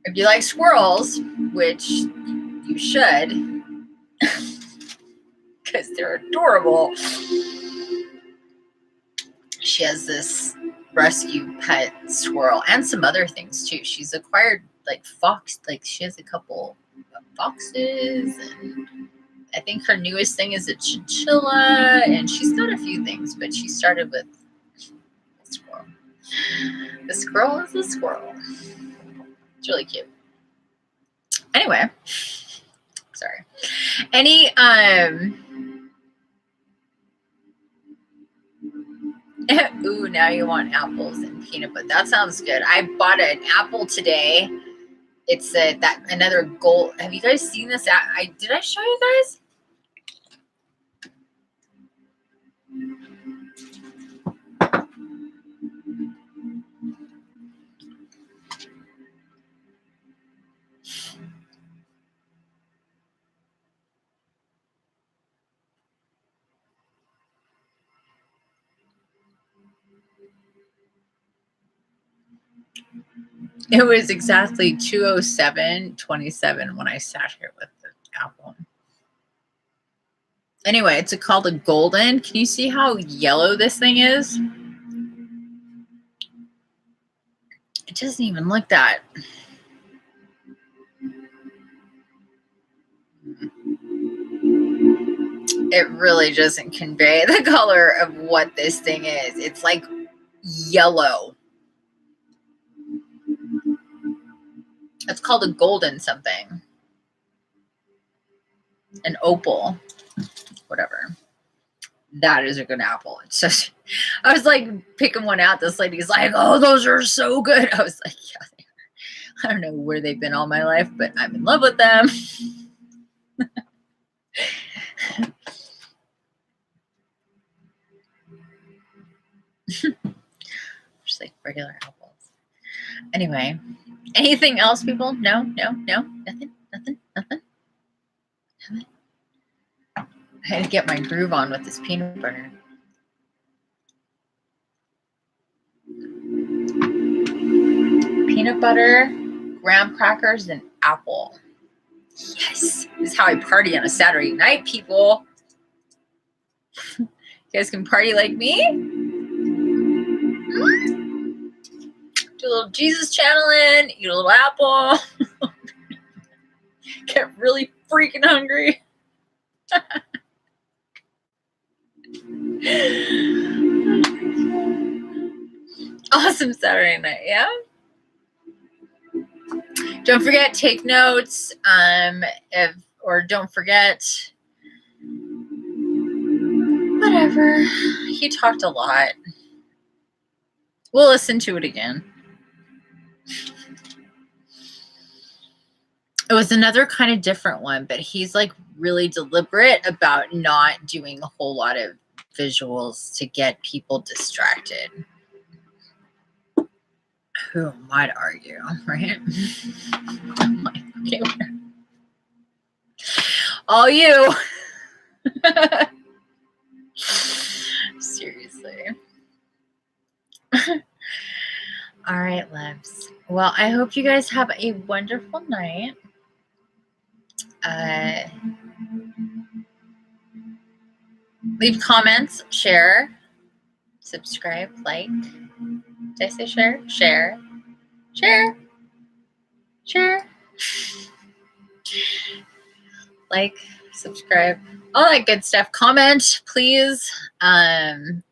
If you like squirrels, which you should, because they're adorable, she has this rescue pet squirrel and some other things too. She's acquired like fox, like she has a couple of foxes, and I think her newest thing is a chinchilla, and she's got a few things, but she started with a squirrel. The squirrel is a squirrel. It's really cute. Anyway, sorry. Any ooh, now you want apples and peanut butter. That sounds good. I bought an apple today. It's that another gold. Have you guys seen this? Did I show you guys? It was exactly 2:07:27 when I sat here with the apple. Anyway, it's called a golden. Can you see how yellow this thing is? It doesn't even look that. It really doesn't convey the color of what this thing is. It's like yellow. It's called a golden something. An opal. Whatever. That is a good apple. It's just, I was like picking one out. This lady's like, oh, those are so good. I was like, yeah, they are. I don't know where they've been all my life, but I'm in love with them. Just like regular apples. Anyway, anything else, people? No, nothing. I had to get my groove on with this peanut butter. Peanut butter, graham crackers, and apple. Yes, this is how I party on a Saturday night, people. You guys can party like me. Do a little Jesus channeling, eat a little apple. Get really freaking hungry. Awesome Saturday night, yeah? Don't forget, take notes. Don't forget, whatever. He talked a lot. We'll listen to it again. It was another kind of different one, but he's like really deliberate about not doing a whole lot of visuals to get people distracted. Who might argue, right? I'm like, okay, all you. Seriously. All right, loves. Well, I hope you guys have a wonderful night. Leave comments, share, subscribe, like. Did I say share? Share. Share. Share. Like, subscribe, all that good stuff. Comment, please, on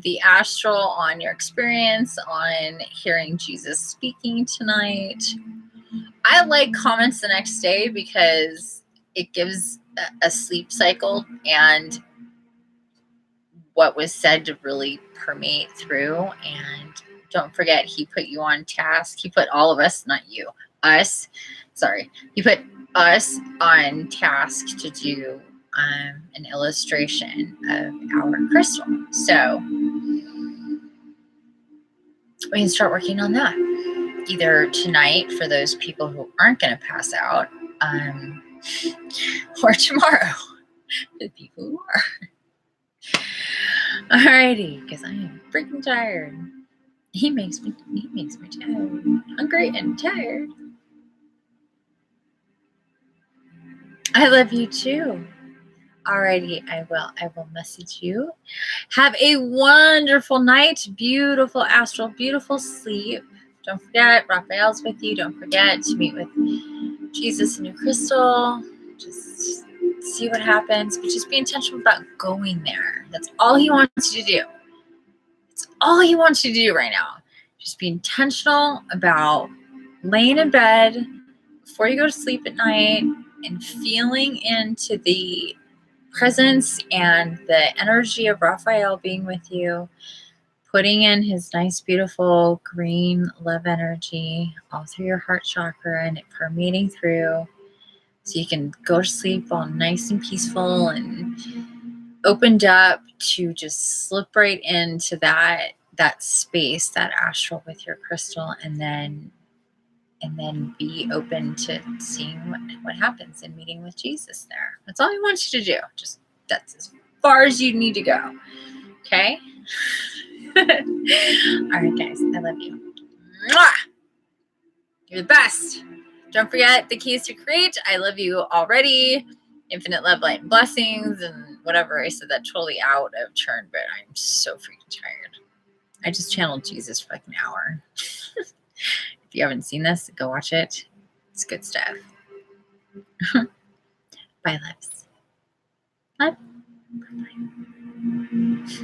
the astral, on your experience, on hearing Jesus speaking tonight. I like comments the next day because it gives a sleep cycle and what was said to really permeate through. And don't forget, he put you on task. He put all of us, not you, us. Sorry. He put us on task to do an illustration of our crystal. So we can start working on that either tonight for those people who aren't going to pass out, or tomorrow for the people who are. Alrighty, because I am freaking tired. He makes me tired, hungry and tired. I love you too. Alrighty, I will message you. Have a wonderful night. Beautiful astral, beautiful sleep. Don't forget, Raphael's with you. Don't forget to meet with Jesus in your crystal. Just see what happens, but just be intentional about going there. That's all he wants you to do. That's all he wants you to do right now. Just be intentional about laying in bed before you go to sleep at night and feeling into the presence and the energy of Raphael being with you, putting in his nice, beautiful green love energy all through your heart chakra and it permeating through so you can go to sleep all nice and peaceful and opened up to just slip right into that space, that astral with your crystal, and then be open to seeing what happens and meeting with Jesus there. That's all he wants you to do. Just that's as far as you need to go. Okay? All right, guys. I love you. Mwah! You're the best. Don't forget the keys to create. I love you already. Infinite love, light, and blessings, and whatever. I said that totally out of turn, but I'm so freaking tired. I just channeled Jesus for like an hour. If you haven't seen this, go watch it. It's good stuff. Bye, loves. Love. Bye.